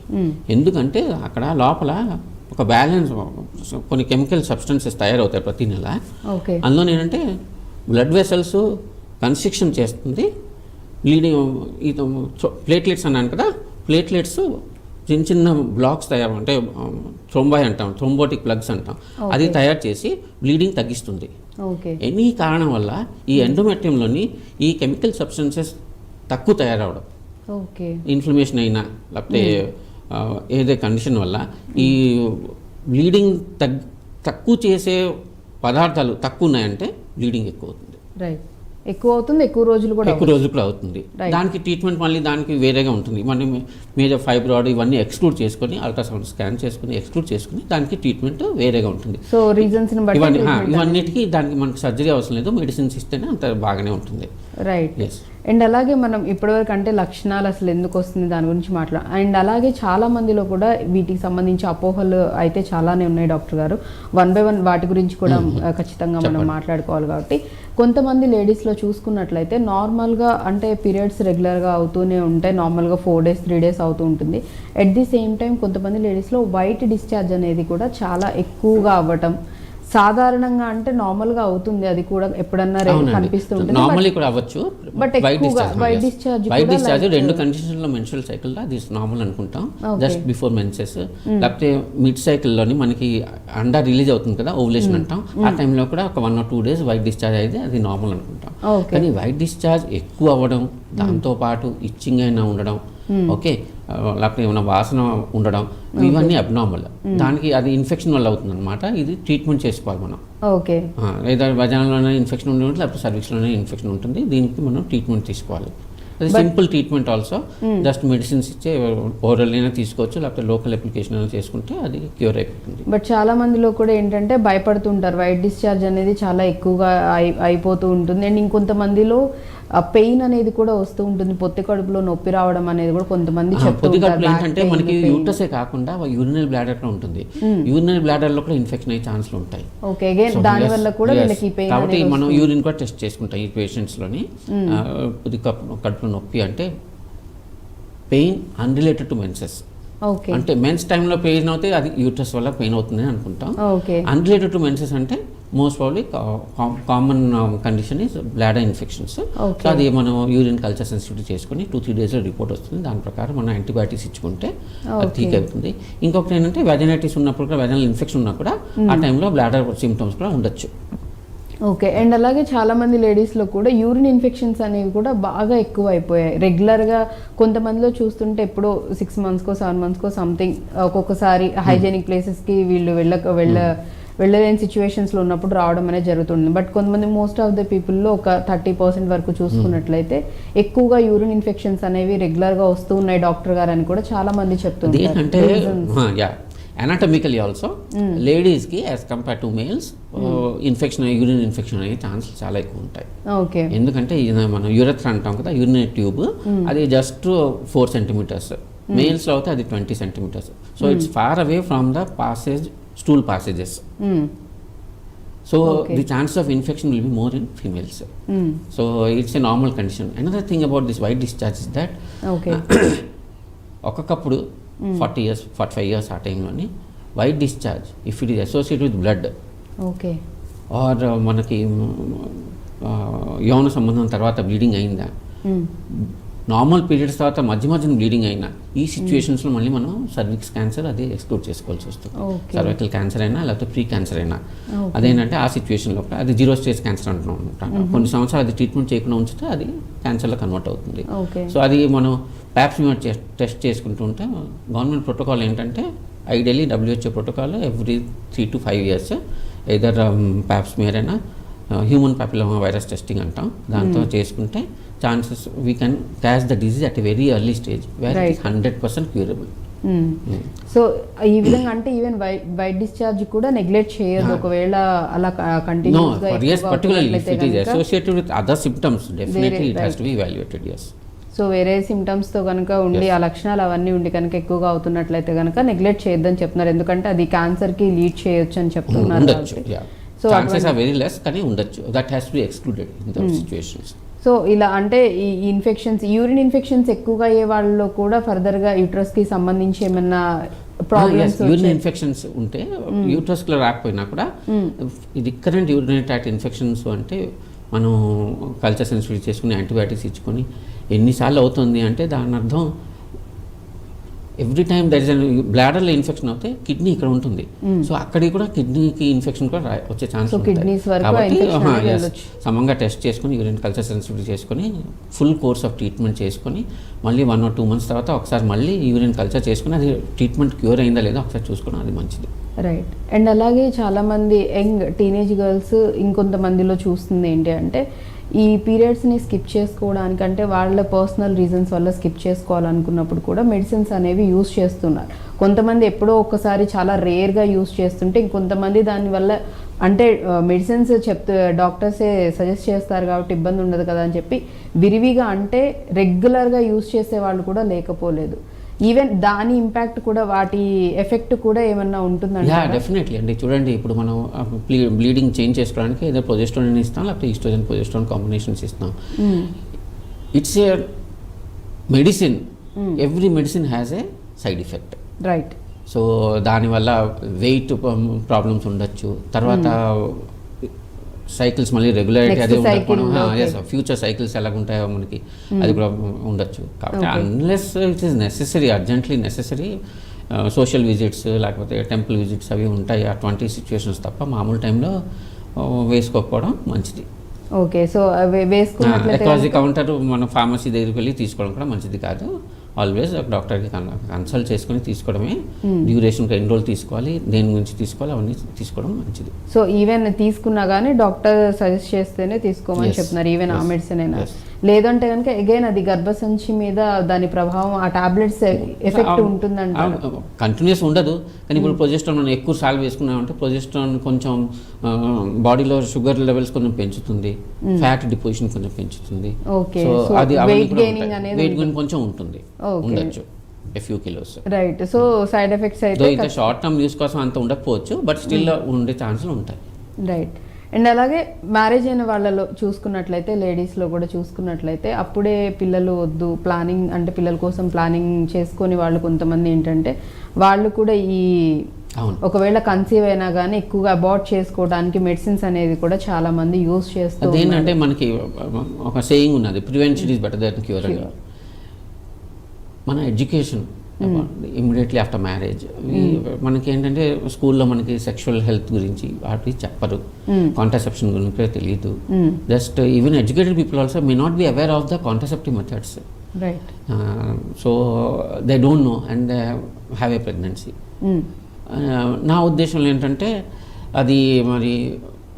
ఎందుకంటే అక్కడ లోపల ఒక బ్యాలెన్స్, కొన్ని కెమికల్ సబ్స్టెన్సెస్ తయారవుతాయి ప్రతి నెల. అందులో ఏంటంటే బ్లడ్ వెసల్స్ కన్స్ట్రిక్షన్ చేస్తుంది, బ్లీడింగ్ ప్లేట్లెట్స్ అన్నాను కదా, ప్లేట్లెట్స్ చిన్న చిన్న బ్లాక్స్ తయారు, అంటే థ్రోంబాయ్ అంటాం, థ్రోంబోటిక్ ప్లగ్స్ అంటాం, అది తయారు చేసి బ్లీడింగ్ తగ్గిస్తుంది. ఎనీ కారణం వల్ల ఈ ఎండోమెట్రియంలోని ఈ కెమికల్ సబ్స్టెన్సెస్ తక్కువ తయారవడం, ఇన్ఫ్లమేషన్ అయినా లేకపోతే ఏదే కండిషన్ వల్ల ఈ బ్లీడింగ్ తక్కువ చేసే పదార్థాలు తక్కువ ఉన్నాయంటే బ్లీడింగ్ ఎక్కువ అవుతుంది. ఎక్కువ అవుతుంది, ఎక్కువ రోజులు కూడా అవుతుంది. దానికి ట్రీట్మెంట్ మళ్ళీ దానికి వేరేగా ఉంటుంది. మన మేజర్ ఫైబ్రాయిడ్ ఇవన్నీ ఎక్స్క్లూడ్ చేసుకొని అల్ట్రాసౌండ్ స్కాన్ చేసుకొని ఎక్స్క్లూడ్ చేసుకుని దానికి ట్రీట్మెంట్ వేరేగా ఉంటుంది. సో రీజన్స్ ఇవన్నిటికీ దానికి మనకు సర్జరీ అవసరం లేదు, మెడిసిన్స్ ఇస్తేనే అంత బాగానే ఉంటుంది. రైట్. అండ్ అలాగే మనం ఇప్పటివరకు అంటే లక్షణాలు అసలు ఎందుకు వస్తుంది దాని గురించి అండ్ అలాగే చాలా మందిలో కూడా వీటికి సంబంధించి అపోహలు అయితే చాలానే ఉన్నాయి డాక్టర్ గారు. 1 by 1 వాటి గురించి కూడా ఖచ్చితంగా మనం మాట్లాడుకోవాలి. కాబట్టి కొంతమంది లేడీస్లో చూసుకున్నట్లయితే నార్మల్గా అంటే పీరియడ్స్ రెగ్యులర్గా అవుతూనే ఉంటాయి, నార్మల్గా 4 days 3 days అవుతూ ఉంటుంది. ఎట్ ది సేమ్ టైం కొంతమంది లేడీస్లో వైట్ డిశ్చార్జ్ అనేది కూడా చాలా ఎక్కువగా అవ్వటం, సాధారణంగా అంటే నార్మల్ గా అవుతుంది, అది కూడా ఎప్పుడన్నా కనిపిస్తుంటుంది, నార్మల్లీ కూడా అవ్వచ్చు. బట్ వైట్ డిశ్చార్జ్ రెండు కండిషన్స్ లో మెన్స్ట్రువల్ సైకిల్ లో అది నార్మల్ అనుకుంటాం. జస్ట్ బిఫోర్ మెన్సెస్ లేకపోతే మిడ్ సైకిల్ లోని మనకి అండా రిలీజ్ అవుతుంది కదా, ఓవులేషన్ అంటాం, ఆ టైంలో కూడా ఒక 1 or 2 days వైట్ డిశ్చార్జ్ అయితే అది నార్మల్ అనుకుంటాం. కానీ వైట్ డిశ్చార్జ్ ఎక్కువ అవ్వడం, దాంతో పాటు ఇచ్చింగ్ అయినా ఉండడం, ఓకే, లేకపోతే ఏమైనా వాసన ఉండడం, ఇవన్నీ అబ్నార్మల్. దానికి అది ఇన్ఫెక్షన్ వల్ల అవుతుంది అనమాట. ఇది ట్రీట్మెంట్ చేసుకోవాలి మనం. ఓకే, లేదా వజానాలోనే ఇన్ఫెక్షన్ ఉంటుంది, లేకపోతే సర్వీక్స్లోనే ఇన్ఫెక్షన్ ఉంటుంది, దీనికి మనం ట్రీట్మెంట్ తీసుకోవాలి. అది simple treatment also, just medicines ఇచ్చే ఓరల్ అయినా తీసుకోవచ్చు, లేకపోతే లోకల్ అప్లికేషన్ అయినా చేసుకుంటే అది క్యూర్ అయిపోతుంది. బట్ చాలా మందిలో కూడా ఏంటంటే భయపడుతుంటారు, వైట్ డిశ్చార్జ్ అనేది చాలా ఎక్కువగా అయిపోతూ ఉంటుంది. అండ్ ఇంకొంతమందిలో పెయిన్ అనేది కూడా వస్తూ ఉంటుంది, పొత్తి కడుపులో నొప్పి రావడం అనేది కూడా కొంతమంది పొత్తి కడుపులో ఏంటంటే మనకి యూట్రసే కాకుండా యూరినరీ బ్లాడర్ లో ఉంటుంది, యూరినరీ బ్లాడర్ లో కూడా ఇన్ఫెక్షన్ అయ్యే ఛాన్స్లు ఉంటాయి. ఓకే, అగైన్ దాని వల్ల కూడా వీళ్ళకి పెయిన్, కాబట్టి మనం యూరిన్ కూడా టెస్ట్ చేసుకుంటాం ఈ పేషెంట్స్ లోని. పొత్తి కడుపులో నొప్పి అంటే పెయిన్ అన్రిలేటెడ్ టు మెన్సెస్, అంటే మెన్స్ టైంలో పెయిన్ అవుతే అది యూట్రస్ వల్ల పెయిన్ అవుతుంది అనుకుంటాం. అన్రిలేటెడ్ టు మెన్సెస్ అంటే most probably common condition is bladder infections. So అది మనం యూరిన్ కల్చర్ సెన్సిటివిటీ చేసుకుని 2-3 daysలో రిపోర్ట్ వస్తుంది, దాని ప్రకారం మనం యాంటీబయాటిక్స్ ఇచ్చుకుంటే అది ఠీక్ అవుతుంది. ఇంకొకటి ఏంటంటే వెజనైటిస్ ఉన్నప్పుడు కూడా, వెజనల్ ఇన్ఫెక్షన్ ఉన్నా కూడా ఆ టైంలో బ్లాడర్ సిమ్టమ్స్ కూడా ఉండొచ్చు. ఓకే, అండ్ అలాగే చాలా మంది లేడీస్లో కూడా యూరిన్ ఇన్ఫెక్షన్స్ అనేవి కూడా బాగా ఎక్కువ అయిపోయాయి. రెగ్యులర్గా కొంతమందిలో చూస్తుంటే ఎప్పుడో 6 monthsకో 7 monthsకో సంథింగ్ ఒక్కొక్కసారి హైజెనిక్ ప్లేసెస్కి వీళ్ళు వెళ్ళలేని సిచ్యువేషన్స్లో ఉన్నప్పుడు రావడం అనేది జరుగుతుంది. బట్ కొంతమంది మోస్ట్ ఆఫ్ ద పీపుల్లో ఒక 30% వరకు చూసుకున్నట్లయితే ఎక్కువగా యూరిన్ ఇన్ఫెక్షన్స్ అనేవి రెగ్యులర్గా వస్తూ ఉన్నాయి డాక్టర్ గారు అని కూడా చాలా మంది చెప్తున్నారు. అనాటమికలీ ఆల్సో లేడీస్కి as compare to males infection, urine infection అయ్యే ఛాన్సెస్ చాలా ఎక్కువ ఉంటాయి. ఎందుకంటే మనం యూరెథ్రా అంటాం కదా, యూరినరీ ట్యూబ్, అది జస్ట్ 4 centimeters, మేల్స్లో అయితే అది 20 centimeters. So it's far away from the stool passages. So the chance of infection will be more in females. So it's a normal condition. Another thing about this white discharge is that ఒక్కొక్కప్పుడు 40 years 45 years ఆ టైంలోని white discharge if it is associated with blood, okay, or మనకి యౌన సంబంధం తర్వాత బ్లీడింగ్ అయిందా, నార్మల్ పీరియడ్స్ తర్వాత మధ్య బ్లీడింగ్ అయినా, ఈ సిచ్యువేషన్స్లో మళ్ళీ మనం సర్విక్స్ క్యాన్సర్ అది ఎక్స్క్లూడ్ చేసుకోవాల్సి వస్తుంది. సర్వైకల్ క్యాన్సర్ అయినా లేకపోతే ప్రీ క్యాన్సర్ అయినా, అదేంటంటే ఆ సిచ్యువేషన్లో అది 0 stage క్యాన్సర్ అంటున్నాం. కొన్ని సంవత్సరాలు అది ట్రీట్మెంట్ చేయకుండా ఉంచితే అది క్యాన్సర్లో కన్వర్ట్ అవుతుంది. సో అది మనం ప్యాప్స్మియర్ టెస్ట్ చేసుకుంటూ ఉంటే గవర్నమెంట్ ప్రోటోకాల్ ఏంటంటే ideally WHO protocol every 3 to 5 years either Pap smear అయినా హ్యూమన్ పాపిలోమా వైరస్ టెస్టింగ్ అంటాం, దాంతో చేసుకుంటే chances we can catch the disease at a very early stage where it is 100% curable. So ఈ విధంగా అంటే ఈవెన్ వైట్ డిశ్చార్జ్ కూడా నెగ్లెక్ట్ చేయదు, ఒకవేళ అలా కంటిన్యూస్గా particularly if it is associated with other symptoms, definitely it has to be evaluated. Yes. So వేరే సిమ్టమ్స్తో కనుక ఉండి ఆ లక్షణాలు అవన్నీ ఉండి కనుక ఎక్కువగా అవుతున్నట్లయితే కనుక నెగ్లెక్ట్ చేయొద్దని చెప్తున్నారు, ఎందుకంటే అది క్యాన్సర్కి లీడ్ చేయొచ్చు అని చెప్తున్నారు. So chances are very less, కానీ ఉండొచ్చు, that has to be excluded in those situations. So ఇలా అంటే ఈ ఇన్ఫెక్షన్స్, యూరిన్ ఇన్ఫెక్షన్స్ ఎక్కువగా అయ్యే వాళ్ళలో కూడా ఫర్దర్గా యూట్రస్కి సంబంధించి ఏమన్నా ప్రాబ్లమ్స్, యూరిన్ ఇన్ఫెక్షన్స్ ఉంటే యూట్రస్లో రాకపోయినా కూడా రికరెంట్ యూరినరీ ట్రాక్ట్ ఇన్ఫెక్షన్స్ అంటే మనం కల్చర్ సెన్సిటివిటీ చేసుకుని యాంటీబయాటిక్స్ ఇచ్చుకొని ఎన్నిసార్లు అవుతుంది అంటే దాని అర్థం ఎవ్రీ టైమ్ దర్ ఇస్ బ్లాడర్లో ఇన్ఫెక్షన్ అవుతే కిడ్నీ ఇక్కడ ఉంటుంది, సో అక్కడికి కూడా కిడ్నీకి ఇన్ఫెక్షన్ కూడా వచ్చే ఛాన్స్ ఉంటుంది. కాబట్టి సమంగా టెస్ట్ చేసుకుని యూరిన్ కల్చర్ సెన్సిటివిటీ చేసుకొని ఫుల్ కోర్స్ ఆఫ్ ట్రీట్మెంట్ చేసుకొని మళ్ళీ 1 or 2 months తర్వాత ఒకసారి మళ్ళీ యూరిన్ కల్చర్ చేసుకుని అది ట్రీట్మెంట్ క్యూర్ అయిందా లేదా ఒకసారి చూసుకుని అది మంచిది. రైట్. అండ్ అలాగే చాలామంది యంగ్ టీనేజ్ గర్ల్స్ ఇంకొంతమందిలో చూస్తుంది ఏంటి అంటే ఈ పీరియడ్స్ని స్కిప్ చేసుకోవడానికంటే వాళ్ళ పర్సనల్ రీజన్స్ వల్ల స్కిప్ చేసుకోవాలనుకున్నప్పుడు కూడా మెడిసిన్స్ అనేవి యూస్ చేస్తున్నారు. కొంతమంది ఎప్పుడో ఒక్కసారి చాలా రేర్గా యూస్ చేస్తుంటే ఇంకొంతమంది దానివల్ల అంటే మెడిసిన్స్ డాక్టర్సే సజెస్ట్ చేస్తారు కాబట్టి ఇబ్బంది ఉండదు కదా అని చెప్పి విరివిగా అంటే రెగ్యులర్గా యూస్ చేసే వాళ్ళు కూడా లేకపోలేదు. ఈవెన్ దాని ఇంపాక్ట్ కూడా వాటి ఎఫెక్ట్ కూడా ఏమన్నా ఉంటుందండి? డెఫినెట్లీ అండి. చూడండి, ఇప్పుడు మనం బ్లీడింగ్ చేంజ్ చేసుకోవడానికి ఏదో ప్రొజెస్టోన్ ఇస్తాం, లేకపోతే ఈస్ట్రోజన్ ప్రొజెస్టోన్ కాంబినేషన్స్ ఇస్తాం. It's a medicine, every medicine has a side effect. Right. So దానివల్ల వెయిట్ ప్రాబ్లమ్స్ ఉండొచ్చు. తర్వాత సైకిల్స్ మళ్ళీ రెగ్యులారిటీ అదే ఉండకపోవడం, ఫ్యూచర్ సైకిల్స్ ఎలాగుంటాయో మనకి అది కూడా ఉండొచ్చు. కాబట్టి unless it is necessary, urgently necessary social visits లేకపోతే టెంపుల్ విజిట్స్ అవి ఉంటాయి, అటువంటి సిచ్యువేషన్స్ తప్ప మామూలు టైంలో వేసుకోకపోవడం మంచిది. ఓకే, సో వేసుకున్నట్లయితే అక్రాస్ ది కౌంటర్ మన ఫార్మసీ దగ్గరికి వెళ్ళి తీసుకోవడం కూడా మంచిది కాదు. ఆల్వేస్ డాక్టర్కి కన్సల్ట్ చేసుకుని తీసుకోవడమే. డ్యూరేషన్కి ఎన్ని రోజులు తీసుకోవాలి, దేని గురించి తీసుకోవాలి, అవన్నీ తీసుకోవడం మంచిది. సో ఈవెన్ తీసుకున్నా కానీ డాక్టర్ సజెస్ట్ చేస్తేనే తీసుకోమని చెప్తున్నారు, ఈవెన్ ఆ మెడిసిన్ అయినా. లేదంటే కనుక అగైన్ అది గర్భసంచి మీద దాని ప్రభావం, ఆ టాబ్లెట్స్ ఎఫెక్ట్ ఉంటుందంట. కంటిన్యూస్ ఉండదు, కానీ ఇప్పుడు ప్రొజెస్ట్రాన్ మనం ఎక్కువ సార్లు వేసుకున్నామంటే ప్రొజెస్ట్రాన్ కొంచెం బాడీలో షుగర్ లెవెల్స్ కొంచెం పెంచుతుంది, ఫ్యాట్ డిపోజిషన్ కొంచెం పెంచుతుంది. సో అది వెయిట్ గెయిన్ కొంచెం ఉంటుంది, ఉండొచ్చు a few kilos. Right. So side effects అయితే షార్ట్ టర్మ్ యూస్ కోసం అంత ఉండకపోవచ్చు, బట్ స్టిల్ ఉండే ఛాన్సులు ఉంటాయి. రైట్. అండ్ అలాగే మ్యారేజ్ అయిన వాళ్ళలో చూసుకున్నట్లయితే, లేడీస్లో కూడా చూసుకున్నట్లయితే అప్పుడే పిల్లలు వద్దు, ప్లానింగ్ అంటే పిల్లల కోసం ప్లానింగ్ చేసుకొని వాళ్ళు కొంతమంది ఏంటంటే వాళ్ళు కూడా ఈ ఒకవేళ కన్సీవ్ అయినా కానీ ఎక్కువగా అబార్ట్ చేసుకోవడానికి మెడిసిన్స్ అనేది కూడా చాలా మంది యూజ్ చేస్తారు. అదేంటంటే మనకి ఒక సేయింగ్ ఉన్నది, prevention is better than cure. మన ఎడ్యుకేషన్ ఇమ్మీడియట్లీ ఆఫ్టర్ మ్యారేజ్ మనకి ఏంటంటే స్కూల్లో మనకి సెక్షువల్ హెల్త్ గురించి వాటి చెప్పరు, కాంట్రాసెప్షన్ గురించి తెలియదు. Just even educated people also may not be aware of the contraceptive methods. So they don't know and they have a pregnancy. నా ఉద్దేశంలో ఏంటంటే అది మరి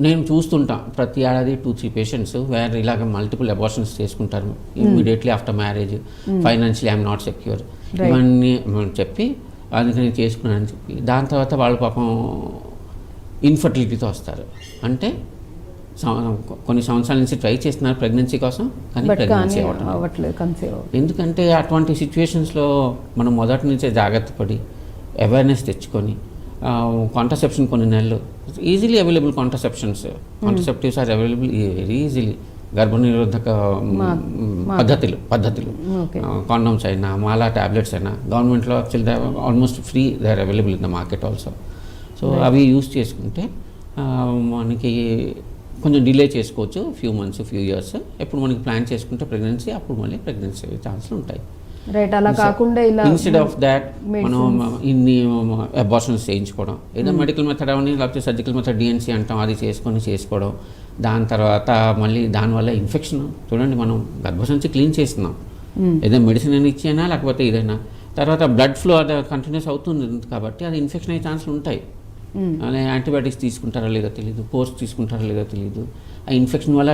నేను చూస్తుంటా ప్రతి ఏడాది 2-3 పేషెంట్స్ వేర్ ఇలాగ మల్టిపుల్ అబార్షన్స్ చేసుకుంటారు immediately after marriage. Financially I'm not secure ఇవన్నీ చెప్పి అందుకని చేసుకున్నానని చెప్పి దాని తర్వాత వాళ్ళు పాపం ఇన్ఫర్టిలిటీతో వస్తారు. అంటే కొన్ని సంవత్సరాల నుంచి ట్రై చేస్తున్నారు ప్రెగ్నెన్సీ కోసం, కానీ ప్రెగ్నెన్సీ అవ్వట్లేదు. ఎందుకంటే అటువంటి సిచ్యువేషన్స్లో మనం మొదటి నుంచే జాగ్రత్త పడి అవేర్నెస్ తెచ్చుకొని కాంట్రాసెప్షన్ కొన్ని నెలలు easily available contraceptives are available very easily. గర్భనిరోధక పద్ధతులు కాండమ్స్ అయినా మాలా ట్యాబ్లెట్స్ అయినా గవర్నమెంట్లో actually almost free they are available in the market also. So అవి యూస్ చేసుకుంటే మనకి కొంచెం డిలే చేసుకోవచ్చు, ఫ్యూ మంత్స్ ఫ్యూ ఇయర్స్. ఎప్పుడు మనకి ప్లాన్ చేసుకుంటే ప్రెగ్నెన్సీ అప్పుడు మళ్ళీ ప్రెగ్నెన్సీ ఛాన్సులు ఉంటాయి. రైట్. అలా కాకుండా ఇలా ఇన్స్టెడ్ ఆఫ్ దాట్ మనం ఇన్ని అబార్షన్స్ చేయించుకోవడం, ఏదో మెడికల్ మెథడ్ అవని లేకపోతే సర్జికల్ మెథడ్ డిఎన్సీ అంటాం, అది చేసుకోవడం. దాని తర్వాత మళ్ళీ దానివల్ల ఇన్ఫెక్షన్. చూడండి, మనం గర్భసంచి క్లీన్ చేస్తున్నాం, ఏదైనా మెడిసిన్ అయినా ఇచ్చేనా లేకపోతే ఏదైనా, తర్వాత బ్లడ్ ఫ్లో అది కంటిన్యూస్ అవుతుంది కాబట్టి అది ఇన్ఫెక్షన్ అయ్యే ఛాన్సులు ఉంటాయి. అలా యాంటీబయాటిక్స్ తీసుకుంటారో లేదో తెలియదు, కోర్స్ తీసుకుంటారో లేదో తెలియదు. ఆ ఇన్ఫెక్షన్ వల్ల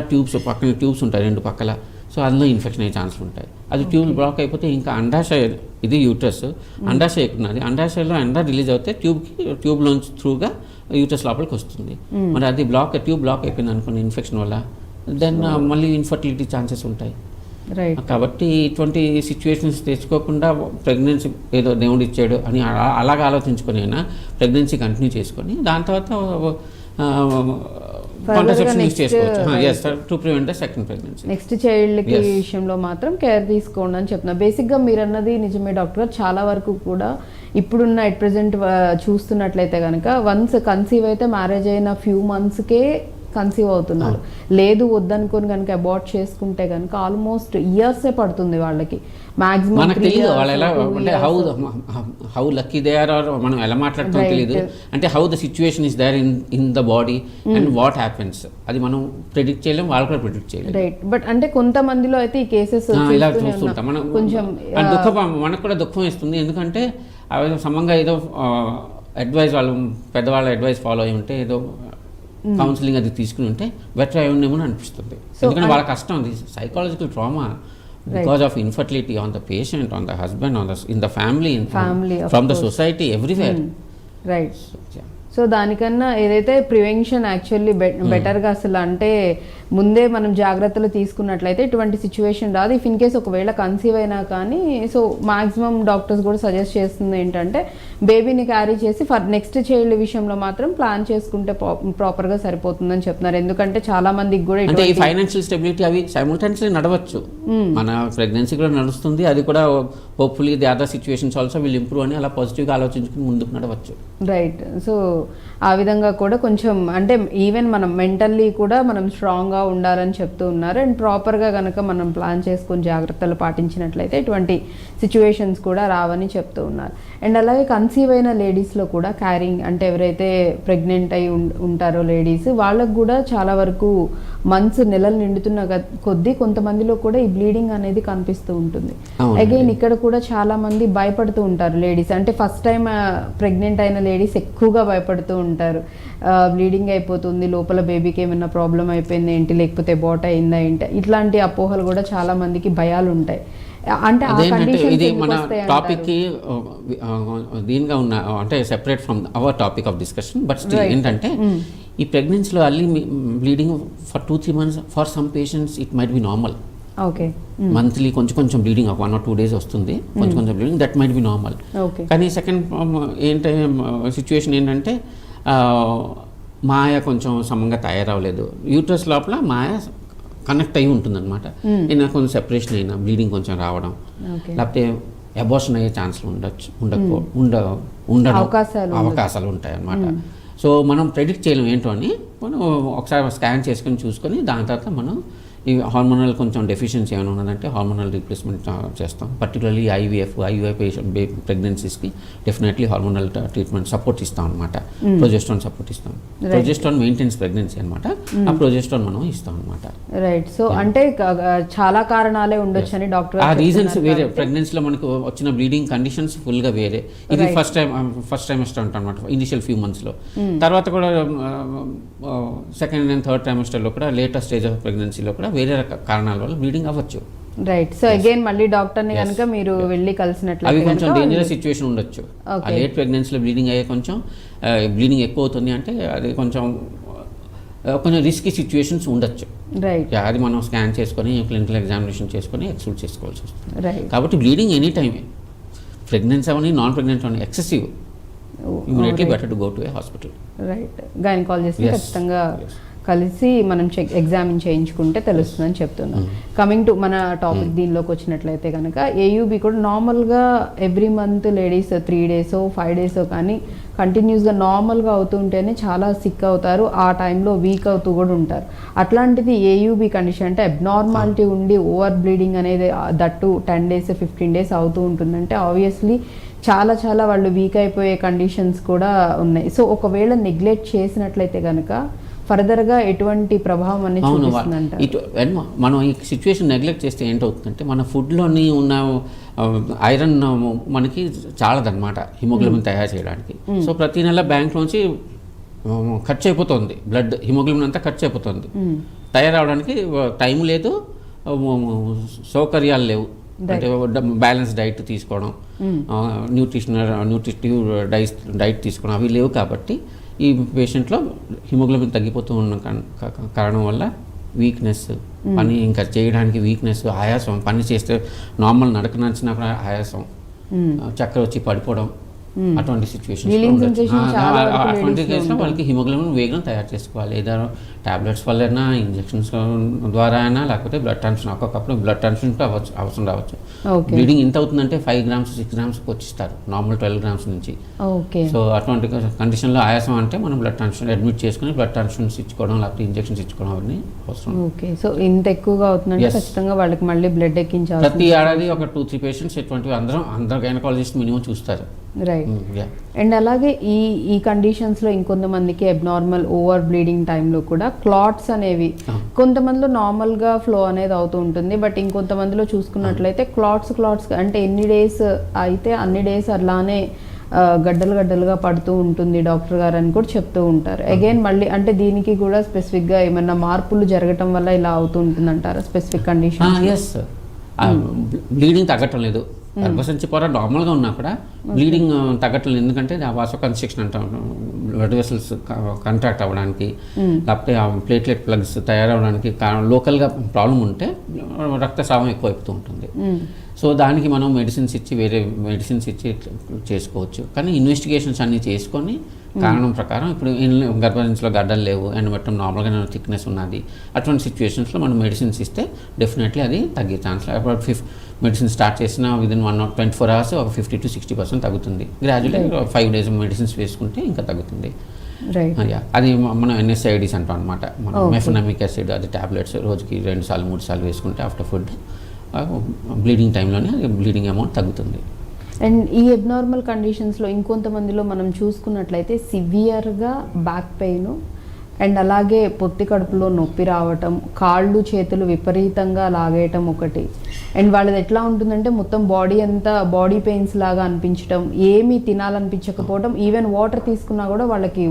పక్కన ట్యూబ్స్ ఉంటాయి 2 పక్కల, సో అందులో ఇన్ఫెక్షన్ అయ్యే ఛాన్సులు ఉంటాయి. అది ట్యూబ్ బ్లాక్ అయిపోతే ఇంకా అండాశయ, ఇది యూట్రస్, అండాశయ ఉన్నది, అండాశయలో అండా రిలీజ్ అవుతే ట్యూబ్లోంచి త్రూగా యూట్రస్ లోపలికి వస్తుంది. మరి అది ట్యూబ్ బ్లాక్ అయిపోయింది అనుకోండి ఇన్ఫెక్షన్ వల్ల, దెన్ మళ్ళీ ఇన్ఫర్టిలిటీ ఛాన్సెస్ ఉంటాయి. కాబట్టి ఇటువంటి సిచ్యువేషన్స్ తెచ్చుకోకుండా ప్రెగ్నెన్సీ ఏదో దేవుడు ఇచ్చాడు అని అలాగ ఆలోచించుకొని అయినా ప్రెగ్నెన్సీ కంటిన్యూ చేసుకొని దాని తర్వాత కాంట్రాసెప్షన్ యూస్ చేసుకోవచ్చు to prevent the second pregnancy. Next చైల్డ్కి విషయంలో మాత్రం కేర్ తీసుకోండి అని చెప్తున్నా. బేసిక్గా మీరు అన్నది నిజమే డాక్టర్. చాలా వరకు కూడా ఇప్పుడున్న ఎట్ ప్రెజెంట్ చూస్తున్నట్లయితే కనుక వన్స్ కన్సీవ్ అయితే మ్యారేజ్ అయిన ఫ్యూ మంత్స్కే కన్సీవ్ అవుతున్నారు. లేదు వద్దనుకొని కనుక అబార్ట్ చేసుకుంటే కనుక ఆల్మోస్ట్ ఇయర్సే పడుతుంది వాళ్ళకి. మాక్సిమం మనకు తెలియదు వాళ్ళు ఎలా అంటే how lucky they are are మనం ఎలా మాట్లాడతాం తెలియదు. అంటే how the situation is there in the body and what happens అది మనం ప్రెడిక్ట్ చేయలేం, వాళ్ళు కూడా ప్రెడిక్ట్ చేయలేం. రైట్. బట్ అంటే కొంతమందిలో అయితే ఈ కేసెస్ ఇలా చూస్తుంటాం మనం. కొంచెం మనకు కూడా దుఃఖం వేస్తుంది, ఎందుకంటే సమంగా ఏదో అడ్వైస్ వాళ్ళు పెద్దవాళ్ళ అడ్వైస్ ఫాలో అయి ఉంటే ఏదో కౌన్సిలింగ్ అది తీసుకుని ఉంటే బెటర్ అయి ఉండేమో అనిపిస్తుంది. ఎందుకంటే వాళ్ళ కష్టం, అది psychological trauma because of infertility on the patient, on the husband, in the family, from the society, everywhere. Right. So దానికన్నా ఏదైతే ప్రివెన్షన్ యాక్చువల్లీ బెటర్గా అసలు అంటే ముందే మనం జాగ్రత్తలు తీసుకున్నట్లయితే ఇటువంటి సిచ్యువేషన్ రాదు. ఇఫ్ ఇన్ కేస్ ఒకవేళ కన్సీవ్ అయినా కానీ సో మాక్సిమం డాక్టర్స్ కూడా సజెస్ట్ చేస్తుంది ఏంటంటే బేబీని క్యారీ చేసి నెక్స్ట్ చైల్డ్ విషయంలో మాత్రం ప్లాన్ చేసుకుంటే ప్రాపర్గా సరిపోతుందని చెప్తున్నారు. ఎందుకంటే చాలా మందికి కూడా అంటే ఈ ఫైనాన్షియల్ స్టెబిలిటీ అవి సైమల్టేనియస్లీ నడవచ్చు. మన ప్రెగ్నెన్సీ కూడా నడుస్తుంది, అది కూడా hopefully the other situations also will improve అని అలా పాజిటివ్గా ఆలోచించుకుని ముందుకు నడవచ్చు. రైట్. సో ఆ విధంగా కూడా కొంచెం అంటే ఈవెన్ మనం మెంటల్లీ కూడా మనం స్ట్రాంగ్గా ఉండాలని చెప్తూ ఉన్నారు. అండ్ ప్రాపర్గా కనుక మనం ప్లాన్ చేసుకొని జాగ్రత్తలు పాటించినట్లయితే ఇటువంటి సిచ్యువేషన్స్ కూడా రావని చెప్తూ ఉన్నారు. అండ్ అలాగే కన్సీవ్ అయిన లేడీస్లో కూడా క్యారింగ్ అంటే ఎవరైతే ప్రెగ్నెంట్ అయి ఉంటారో లేడీస్ వాళ్ళకు కూడా చాలా వరకు మంత్స్ నెలలు నిండుతున్న కొద్దీ కొంతమందిలో కూడా ఈ బ్లీడింగ్ అనేది కనిపిస్తూ ఉంటుంది. అగైన్ ఇక్కడ కూడా చాలా మంది భయపడుతూ ఉంటారు లేడీస్, అంటే ఫస్ట్ టైం ప్రెగ్నెంట్ అయిన లేడీస్ ఎక్కువగా భయపడుతూ ఉంటారు. బ్లీడింగ్ అయిపోతుంది, లోపల బేబీకి ఏమైనా ప్రాబ్లం అయిపోయింది ఏంటి, లేకపోతే అబార్ట్ అయిందా ఏంటి, ఇట్లాంటి అపోహలు కూడా చాలా మందికి భయాలు ఉంటాయి. అంటే ఇది మన టాపిక్కి దీనిగా ఉన్న అంటే separate from our topic of discussion, but still ఏంటంటే ఈ ప్రెగ్నెన్సీలో early bleeding for 2-3 months for some patients it might be normal. Okay, monthly కొంచెం బ్లీడింగ్ 1 or 2 days వస్తుంది, కొంచెం bleeding that might be normal. కానీ సెకండ్ సిచ్యువేషన్ ఏంటంటే మాయ కొంచెం సమంగా తయారవ్వలేదు, యూట్రస్ లోపల మాయ కనెక్ట్ అయి ఉంటుంది అనమాట. ఏదైనా కొంచెం సెపరేషన్ అయినా బ్లీడింగ్ కొంచెం రావడం, లేకపోతే అబార్షన్ అయ్యే ఛాన్స్లు ఉండడం అవకాశాలు ఉంటాయి అన్నమాట. సో మనం ప్రెడిక్ట్ చేయలేం ఏంటో అని మనం ఒకసారి స్కాన్ చేసుకొని చూసుకొని దాని తర్వాత మనం ఈ హార్మోనల్ కొంచెం డెఫిషియన్సీ ఏమైనా ఉన్నదంటే హార్మోనల్ రీప్లేస్మెంట్ చేస్తాం. పర్టికులర్లీ ఐవీఐ పేషెంట్ ప్రెగ్నెన్సీస్కి డెఫినెట్లీ హార్మోనల్ ట్రీట్మెంట్ సపోర్ట్ ఇస్తాం అనమాట. ప్రొజెస్ట్రాన్ సపోర్ట్ ఇస్తాం. ప్రొజెస్ట్రాన్ మెయింటెన్స్ ప్రెగ్నెన్సీ అనమాట, ఆ ప్రొజెస్ట్రాన్ మనం ఇస్తాం అనమాట. రైట్. సో అంటే చాలా కారణాలే ఉండొచ్చు అని డాక్టర్ ఆ రీజన్స్ వేరే. ప్రెగ్నెన్సీలో మనకు వచ్చిన బ్లీడింగ్ కండిషన్స్ ఫుల్గా వేరే. ఇది ఫస్ట్ ట్రైమెస్టర్ అంటాం అనమాట, ఇనిషియల్ ఫ్యూ మంత్స్లో. తర్వాత కూడా సెకండ్ అండ్ థర్డ్ ట్రైమెస్టర్లో కూడా లేటెస్ట్ స్టేజ్ ఆఫ్ ప్రెగ్నెన్సీలో కూడా వేరే కారణాల వల్ల బ్లీడింగ్ అవ్వచ్చు. రైట్. సో అగైన్ మళ్ళీ డాక్టర్ని కనుక మీరు వెళ్ళి కలిసినట్లయితే అవి కొంచెం డేంజరస్ సిచ్యువేషన్ ఉండొచ్చు. ఆ లేట్ ప్రెగ్నెన్సీలో బ్లీడింగ్ అయ్యే కొంచెం బ్లీడింగ్ ఎక్కువ అవుతుంది అంటే అది కొంచెం రిస్కీ సిచ్యువేషన్స్ ఉండొచ్చు. రైట్. అది మనం స్కాన్ చేసుకొని క్లినికల్ ఎగ్జామినేషన్ చేసుకొని ఎక్స్క్లూడ్ చేసుకోవాల్సి వస్తుంది. కాబట్టి బ్లీడింగ్ ఎనీ టైమే, pregnancy Avani non pregnant Avani excessive, immediately better to go to A hospital. Right. Gynaecologist ఖచ్చితంగా కలిసి మనం ఎగ్జామిన్ చేయించుకుంటే తెలుస్తుందని చెప్తున్నాం. కమింగ్ టు మన టాపిక్ దీనిలోకి వచ్చినట్లయితే కనుక ఏయూబీ కూడా నార్మల్గా every month ladies 3 days 5 days కానీ కంటిన్యూస్గా నార్మల్గా అవుతుంటేనే చాలా సిక్ అవుతారు, ఆ టైంలో వీక్ అవుతూ కూడా ఉంటారు. అట్లాంటిది ఏయూబీ కండిషన్ అంటే అబ్నార్మాలిటీ ఉండి ఓవర్ బ్లీడింగ్ అనేది దట్టు 10 days 15 days అవుతూ ఉంటుందంటే ఆబ్వియస్లీ చాలా వాళ్ళు వీక్ అయిపోయే కండిషన్స్ కూడా ఉన్నాయి. సో ఒకవేళ నెగ్లెక్ట్ చేసినట్లయితే కనుక ఫర్దర్గా ఎటువంటి ప్రభావం అనేది చూపిస్తుందంట? మనం ఈ సిచ్యువేషన్ నెగ్లెక్ట్ చేస్తే ఏంటవుతుందంటే మన ఫుడ్లోని ఉన్న ఐరన్ మనకి చాలదన్నమాట హిమోగ్లోబిన్ తయారు చేయడానికి. సో ప్రతి నెల బ్యాంక్లోంచి ఖర్చు అయిపోతుంది, బ్లడ్ హిమోగ్లోబిన్ అంతా ఖర్చు అయిపోతుంది. తయారవడానికి టైం లేదు, సౌకర్యాలు లేవు. అంటే బ్యాలెన్స్ డైట్ తీసుకోవడం, న్యూట్రిటివ్ డైట్ తీసుకోవడం అవి లేవు. కాబట్టి ఈ పేషెంట్లో హిమోగ్లోబిన్ తగ్గిపోతూ ఉన్న కారణం వల్ల వీక్నెస్, పని ఇంకా చేయడానికి వీక్నెస్, ఆయాసం, పని చేస్తే నార్మల్ నడక నడిచినా కూడా ఆయాసం, చక్కెర వచ్చి పడిపోవడం, అటువంటి సిచ్యువేషన్ అటువంటి కేసులో వాళ్ళకి హిమోగ్లోబిన్ వేగం తయారు చేసుకోవాలి. ఏదో టాబ్లెట్స్ వల్లైనా, ఇంజెక్షన్స్ ద్వారా అయినా, లేకపోతే బ్లడ్ ట్రాన్స్ఫ్యూషన్. ఒక్కొక్కప్పుడు బ్లడ్ ట్రాన్స్ఫ్యూషన్ అవసరం రావచ్చు. బ్లీడింగ్ ఎంత అవుతుందంటే 5 grams 6 grams వచ్చిస్తారు నార్మల్ 12 grams నుంచి. సో అటువంటి కండిషన్లో ఆయాసం అంటే మనం బ్లడ్ ట్రాన్స్ఫ్యూషన్ అడ్మిట్ చేసుకుని బ్లడ్ ట్రాన్స్ఫ్యూషన్స్ ఇచ్చుకోవడం, లేకపోతే ఇంజెక్షన్స్ ఇచ్చుకోవడం అవన్నీ అవసరం. సో ఇంత ఎక్కువగా అవుతుందంటే ఖచ్చితంగా వాళ్ళకి మళ్ళీ బ్లడ్ ఎక్కించాలి. ప్రతి ఏడాది ఒక 2-3 పేషెంట్స్ ఎటువంటివి అందరూ గైనకాలజిస్ట్ మినిమం చూస్తారు. రైట్. అండ్ అలాగే ఈ కండిషన్స్లో ఇంకొంతమందికి అబ్నార్మల్ ఓవర్ బ్లీడింగ్ టైంలో కూడా క్లాట్స్ అనేవి కొంతమందిలో నార్మల్గా ఫ్లో అనేది అవుతూ ఉంటుంది, బట్ ఇంకొంతమందిలో చూసుకున్నట్లయితే క్లాట్స్ అంటే ఎన్ని డేస్ అయితే అన్ని డేస్ అలానే గడ్డలుగా పడుతూ ఉంటుంది డాక్టర్ గారు అని కూడా చెప్తూ ఉంటారు. అగైన్ మళ్ళీ అంటే దీనికి కూడా స్పెసిఫిక్గా ఏమన్నా మార్పులు జరగటం వల్ల ఇలా అవుతూ ఉంటుంది అంటారా స్పెసిఫిక్ కండిషన్? ఎస్, బ్లీడింగ్ తగ్గటం లేదు, గర్భసంచి పొర నార్మల్గా ఉన్నా కూడా బ్లీడింగ్ తగ్గట్లేదు. ఎందుకంటే ఆ వాసో కన్స్ట్రక్షన్ అంటాం, బ్లడ్ వెసల్స్ కాంట్రాక్ట్ అవ్వడానికి, లేకపోతే ఆ ప్లేట్లెట్ ప్లగ్స్ తయారవడానికి లోకల్గా ప్రాబ్లం ఉంటే రక్తస్రావం ఎక్కువ అయిపోతూ ఉంటుంది. సో దానికి మనం మెడిసిన్స్ ఇచ్చి వేరే మెడిసిన్స్ ఇచ్చి చేసుకోవచ్చు. కానీ ఇన్వెస్టిగేషన్స్ అన్నీ చేసుకొని కారణం ప్రకారం ఇప్పుడు గర్భసంచిలో గడ్డలు లేవు, ఎండబెట్టడం నార్మల్గా థిక్నెస్ ఉన్నది, అటువంటి సిచ్యువేషన్స్లో మనం మెడిసిన్స్ ఇస్తే డెఫినెట్లీ అది తగ్గే ఛాన్స్. అప్పుడు మెడిసిన్ స్టార్ట్ చేసిన విదిన్ 24 hours ఒక 50 to 60% తగ్గుతుంది. గ్రాడ్యువల్లీ 5 days మెడిసిన్స్ వేసుకుంటే ఇంకా తగ్గుతుంది. అది మనం NSAIDs అంటాం అనమాట. మనం మెఫెనామిక్ యాసిడ్ అది టాబ్లెట్స్ రోజుకి 2 సార్లు 3 సార్లు వేసుకుంటే ఆఫ్టర్ ఫుడ్ బ్లీడింగ్ టైంలోనే బ్లీడింగ్ అమౌంట్ తగ్గుతుంది. అండ్ ఈ అబ్నార్మల్ కండిషన్స్లో ఇంకొంతమందిలో మనం చూసుకున్నట్లయితే సివియర్గా బ్యాక్ పెయిన్ అండ్ అలాగే పొత్తి కడుపులో నొప్పి రావటం, కాళ్ళు చేతులు విపరీతంగా లాగేయటం ఒకటి. అండ్ వాళ్ళది ఎట్లా ఉంటుందంటే మొత్తం బాడీ అంతా బాడీ పెయిన్స్ లాగా అనిపించడం, ఏమీ తినాలనిపించకపోవడం, ఈవెన్ వాటర్ తీసుకున్నా కూడా వాళ్ళకి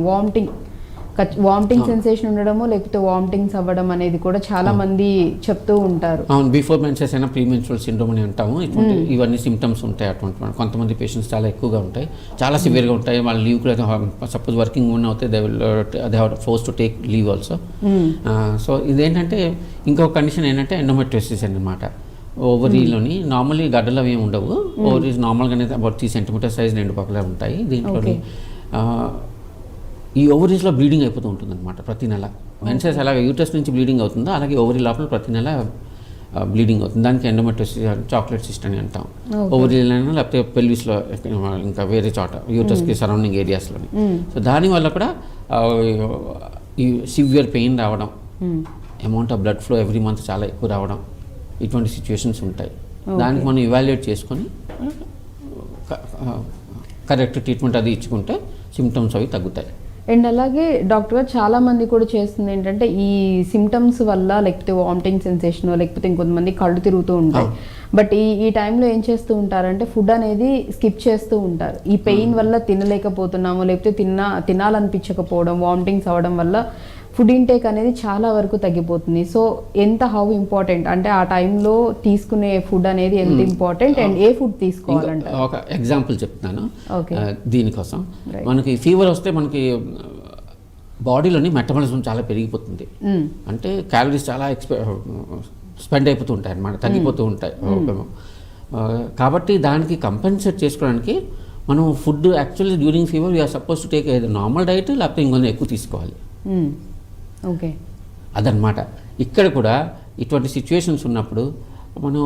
వామిటింగ్ సెన్సేషన్ ఉండడము లేకపోతే వామిటింగ్స్ అవ్వడం అనేది కూడా చాలా మంది చెప్తూ ఉంటారు. అవును, బిఫోర్ మెన్సెస్ అయినా ప్రీ మెన్స్ట్రువల్ సిండ్రోమ్ అని అంటాము. ఇవన్నీ సిమ్టమ్స్ ఉంటాయి అటువంటి. కొంతమంది పేషెంట్స్ చాలా ఎక్కువగా ఉంటాయి, చాలా సివియర్గా ఉంటాయి. వాళ్ళు లీవ్ కూడా సపోజ్ వర్కింగ్ ఉన్న అవుతే they have force to take leave also. So ఇదేంటంటే ఇంకొక కండిషన్ ఏంటంటే ఎండోమెట్రియోసిస్ అన్నమాట. ఓవరీలోని నార్మల్లీ గడ్డలు అవి ఏమి ఉండవు. ఓవరీస్ నార్మల్గానే అబౌట్ 3 centimeter సైజ్ 2 పక్కల ఉంటాయి. దీంట్లోని ఈ ఓవరీస్లో బ్లీడింగ్ అయిపోతూ ఉంటుంది అనమాట ప్రతి నెల. మెన్సెస్ అలాగే యూటస్ నుంచి బ్లీడింగ్ అవుతుందో అలాగే ఓవరీ లోపల ప్రతి నెల బ్లీడింగ్ అవుతుంది. దానికి ఎండోమెట్రియోసిస్ చాక్లెట్ సిస్ట్ అని అంటాం. ఓవరీలైనా లేకపోతే పెల్విస్లో ఇంకా వేరే చోట యూటస్కి సరౌండింగ్ ఏరియాస్లోని. సో దానివల్ల కూడా ఈ సివియర్ పెయిన్ రావడం, amount of blood flow every month చాలా ఎక్కువ రావడం, ఇటువంటి సిచ్యువేషన్స్ ఉంటాయి. దానికి మనం ఇవాల్యుయేట్ చేసుకొని కరెక్ట్ ట్రీట్మెంట్ అది ఇచ్చుకుంటే సిమ్టమ్స్ అవి తగ్గుతాయి. అండ్ అలాగే డాక్టర్ గారు చాలా మంది కూడా చేస్తుంది ఏంటంటే ఈ సిమ్టమ్స్ వల్ల లేకపోతే వామిటింగ్ సెన్సేషన్ లేకపోతే ఇంకొంతమంది కళ్ళు తిరుగుతూ ఉంటాయి. బట్ ఈ టైంలో ఏం చేస్తూ ఉంటారంటే ఫుడ్ అనేది స్కిప్ చేస్తూ ఉంటారు. ఈ పెయిన్ వల్ల తినలేకపోతున్నాము లేకపోతే తినాలనిపించకపోవడం, వామిటింగ్స్ అవ్వడం వల్ల ఫుడ్ ఇంటేక్ అనేది చాలా వరకు తగ్గిపోతుంది. సో హౌ ఇంపార్టెంట్ అంటే ఆ టైంలో తీసుకునే ఫుడ్ అనేది ఎంత ఇంపార్టెంట్ అండ్ ఏ ఫుడ్ తీసుకోవాలంటే ఒక ఎగ్జాంపుల్ చెప్తున్నాను దీనికోసం. మనకి ఫీవర్ వస్తే మనకి బాడీలోని మెటబాలిజం చాలా పెరిగిపోతుంది. అంటే క్యాలరీస్ చాలా స్పెండ్ అయిపోతూ ఉంటాయి అన్నమాట, తగ్గిపోతూ ఉంటాయి. కాబట్టి దానికి కంపెన్సేట్ చేసుకోవడానికి మనం food actually during fever we're supposed to take normal diet లేకపోతే ఇంకొంచెం ఎక్కువ తీసుకోవాలి. ఓకే, అదనమాట. ఇక్కడ కూడా ఇటువంటి సిచ్యువేషన్స్ ఉన్నప్పుడు మనం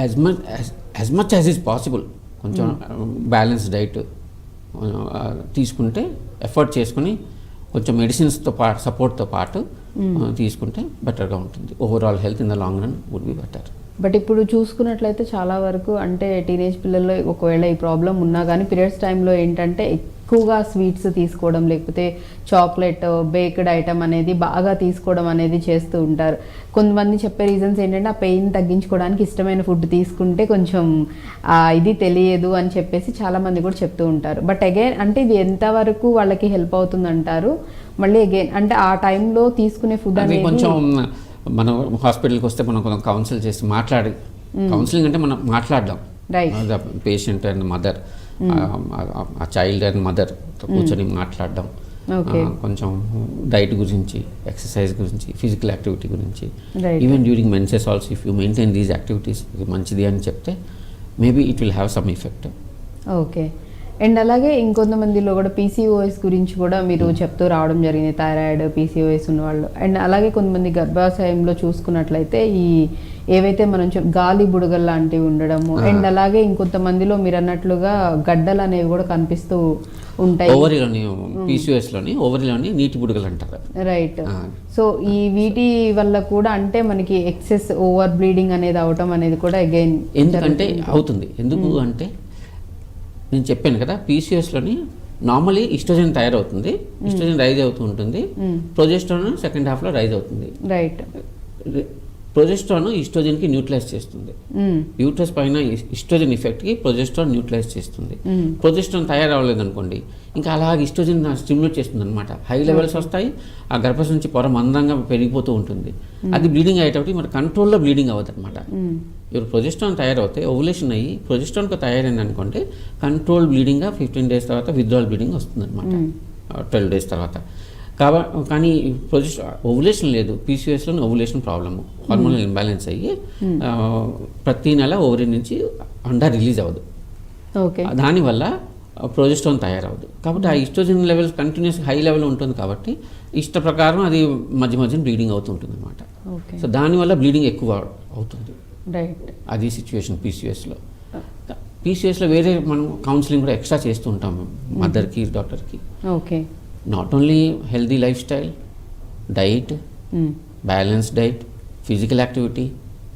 as much as is possible కొంచెం బ్యాలెన్స్ డైట్ తీసుకుంటే, ఎఫర్ట్ చేసుకుని కొంచెం మెడిసిన్స్తో పాటు సపోర్ట్తో పాటు తీసుకుంటే బెటర్గా ఉంటుంది. Overall health in the long run would be better. But ఇప్పుడు చూసుకున్నట్లయితే చాలా వరకు అంటే టీనేజ్ పిల్లల్లో ఒకవేళ ఈ ప్రాబ్లం ఉన్నా కానీ పీరియడ్స్ టైంలో ఏంటంటే ఎక్కువగా స్వీట్స్ తీసుకోవడం లేకపోతే చాక్లెట్ బేక్డ్ ఐటమ్ అనేది బాగా తీసుకోవడం అనేది చేస్తూ ఉంటారు. కొంతమంది చెప్పే రీజన్స్ ఏంటంటే ఆ పెయిన్ తగ్గించుకోవడానికి ఇష్టమైన ఫుడ్ తీసుకుంటే కొంచెం ఇది తెలియదు అని చెప్పేసి చాలామంది కూడా చెప్తూ ఉంటారు. బట్ అగైన్ అంటే ఇది ఎంతవరకు వాళ్ళకి హెల్ప్ అవుతుంది అంటారు? మళ్ళీ అగైన్ అంటే ఆ టైంలో తీసుకునే ఫుడ్ అనేది కొంచెం మనం హాస్పిటల్కి వస్తే మనం కొంచెం కౌన్సిల్ చేసి మాట్లాడి, కౌన్సిలింగ్ అంటే మనం మాట్లాడదాం పేషెంట్ అండ్ మదర్, ఆ చైల్డ్ అండ్ మదర్ కూర్చొని మాట్లాడడం, కొంచెం డైట్ గురించి, ఎక్సర్సైజ్ గురించి, ఫిజికల్ యాక్టివిటీ గురించి, even during menses also if you maintain these activities ఇది మంచిది అని చెప్తే maybe it will have some effect. Okay. And అలాగే ఇంకొంతమందిలో కూడా PCOS గురించి కూడా మీరు చెప్తూ రావడం జరిగింది, థైరాయిడ్ PCOS ఉన్నవాళ్ళు. అండ్ అలాగే కొంతమంది గర్భాశయంలో చూసుకున్నట్లయితే ఈ ఏవైతే మనం గాలి బుడగలు లాంటివి ఉండడము, అండ్ అలాగే ఇంకొంతమందిలో మీరు అన్నట్లుగా గడ్డలు అనేవి కూడా కనిపిస్తూ ఉంటాయి. ఓవరీలోని PCOSలోని ఓవరీలోని నీటి బుడగలు అంటారు. రైట్. సో ఈ వీటి వల్ల కూడా అంటే మనకి ఎక్సెస్ ఓవర్ బ్లీడింగ్ అనేది అవటం అనేది కూడా అగైన్ ఎందుకంటే అవుతుంది. ఎందుకు అంటే నేను చెప్పాను కదా, PCOSలోని నార్మలీ ఈస్ట్రోజన్ తయారవుతుంది, ఈస్ట్రోజన్ రైజ్ అవుతూ ఉంటుంది, ప్రొజెస్టెరాన్ సెకండ్ హాఫ్లో రైజ్ అవుతుంది. రైట్. ప్రొజెస్ట్రాన్ ఈస్ట్రోజన్కి న్యూట్రలైజ్ చేస్తుంది. యూట్రస్ పైన ఈస్ట్రోజన్ ఎఫెక్ట్కి ప్రొజెస్ట్రాన్ న్యూట్రలైజ్ చేస్తుంది. ప్రొజెస్ట్రాన్ తయారవ్వలేదు అనుకోండి, ఇంకా అలాగే ఈస్ట్రోజన్ స్టిమ్యులేట్ చేస్తుంది అనమాట. హై లెవెల్స్ వస్తాయి, ఆ గర్భసంచి పొర మందంగా పెరిగిపోతూ ఉంటుంది. అది బ్లీడింగ్ అయ్యేటప్పుడు మరి కంట్రోల్లో బ్లీడింగ్ అవ్వదు అనమాట. ఇప్పుడు ప్రొజెస్ట్రాన్ తయారవుతే ఓవులేషన్ అయ్యి ప్రొజెస్ట్రాన్కి తయారైంది అనుకోండి, కంట్రోల్ బ్లీడింగ్గా 15 days తర్వాత విత్డ్రాల్ బ్లీడింగ్ వస్తుంది అనమాట, 12 days తర్వాత. కానీ ఓవులేషన్ లేదు, పీసీఓఎస్లో ఓవులేషన్ ప్రాబ్లము, హార్మోనల్ ఇంబ్యాలెన్స్ అయ్యి ప్రతి నెల ఓవరీ నుంచి అండా రిలీజ్ అవ్వదు. దానివల్ల ప్రొజెస్ట్రాన్ తయారవదు. కాబట్టి ఆ oestrogen levels continues high level ఉంటుంది కాబట్టి ఇష్ట ప్రకారం అది మధ్య మధ్యన బ్లీడింగ్ అవుతుంటుంది అనమాట. సో దానివల్ల బ్లీడింగ్ ఎక్కువ అవుతుంది. అది సిచ్యువేషన్ పీసీఓఎస్లో. పీసీఓఎస్లో వేరే మనం కౌన్సిలింగ్ కూడా ఎక్స్ట్రా చేస్తూ ఉంటాం మదర్కి, డాక్టర్కి. Not only healthy life style, diet, balance diet, physical activity,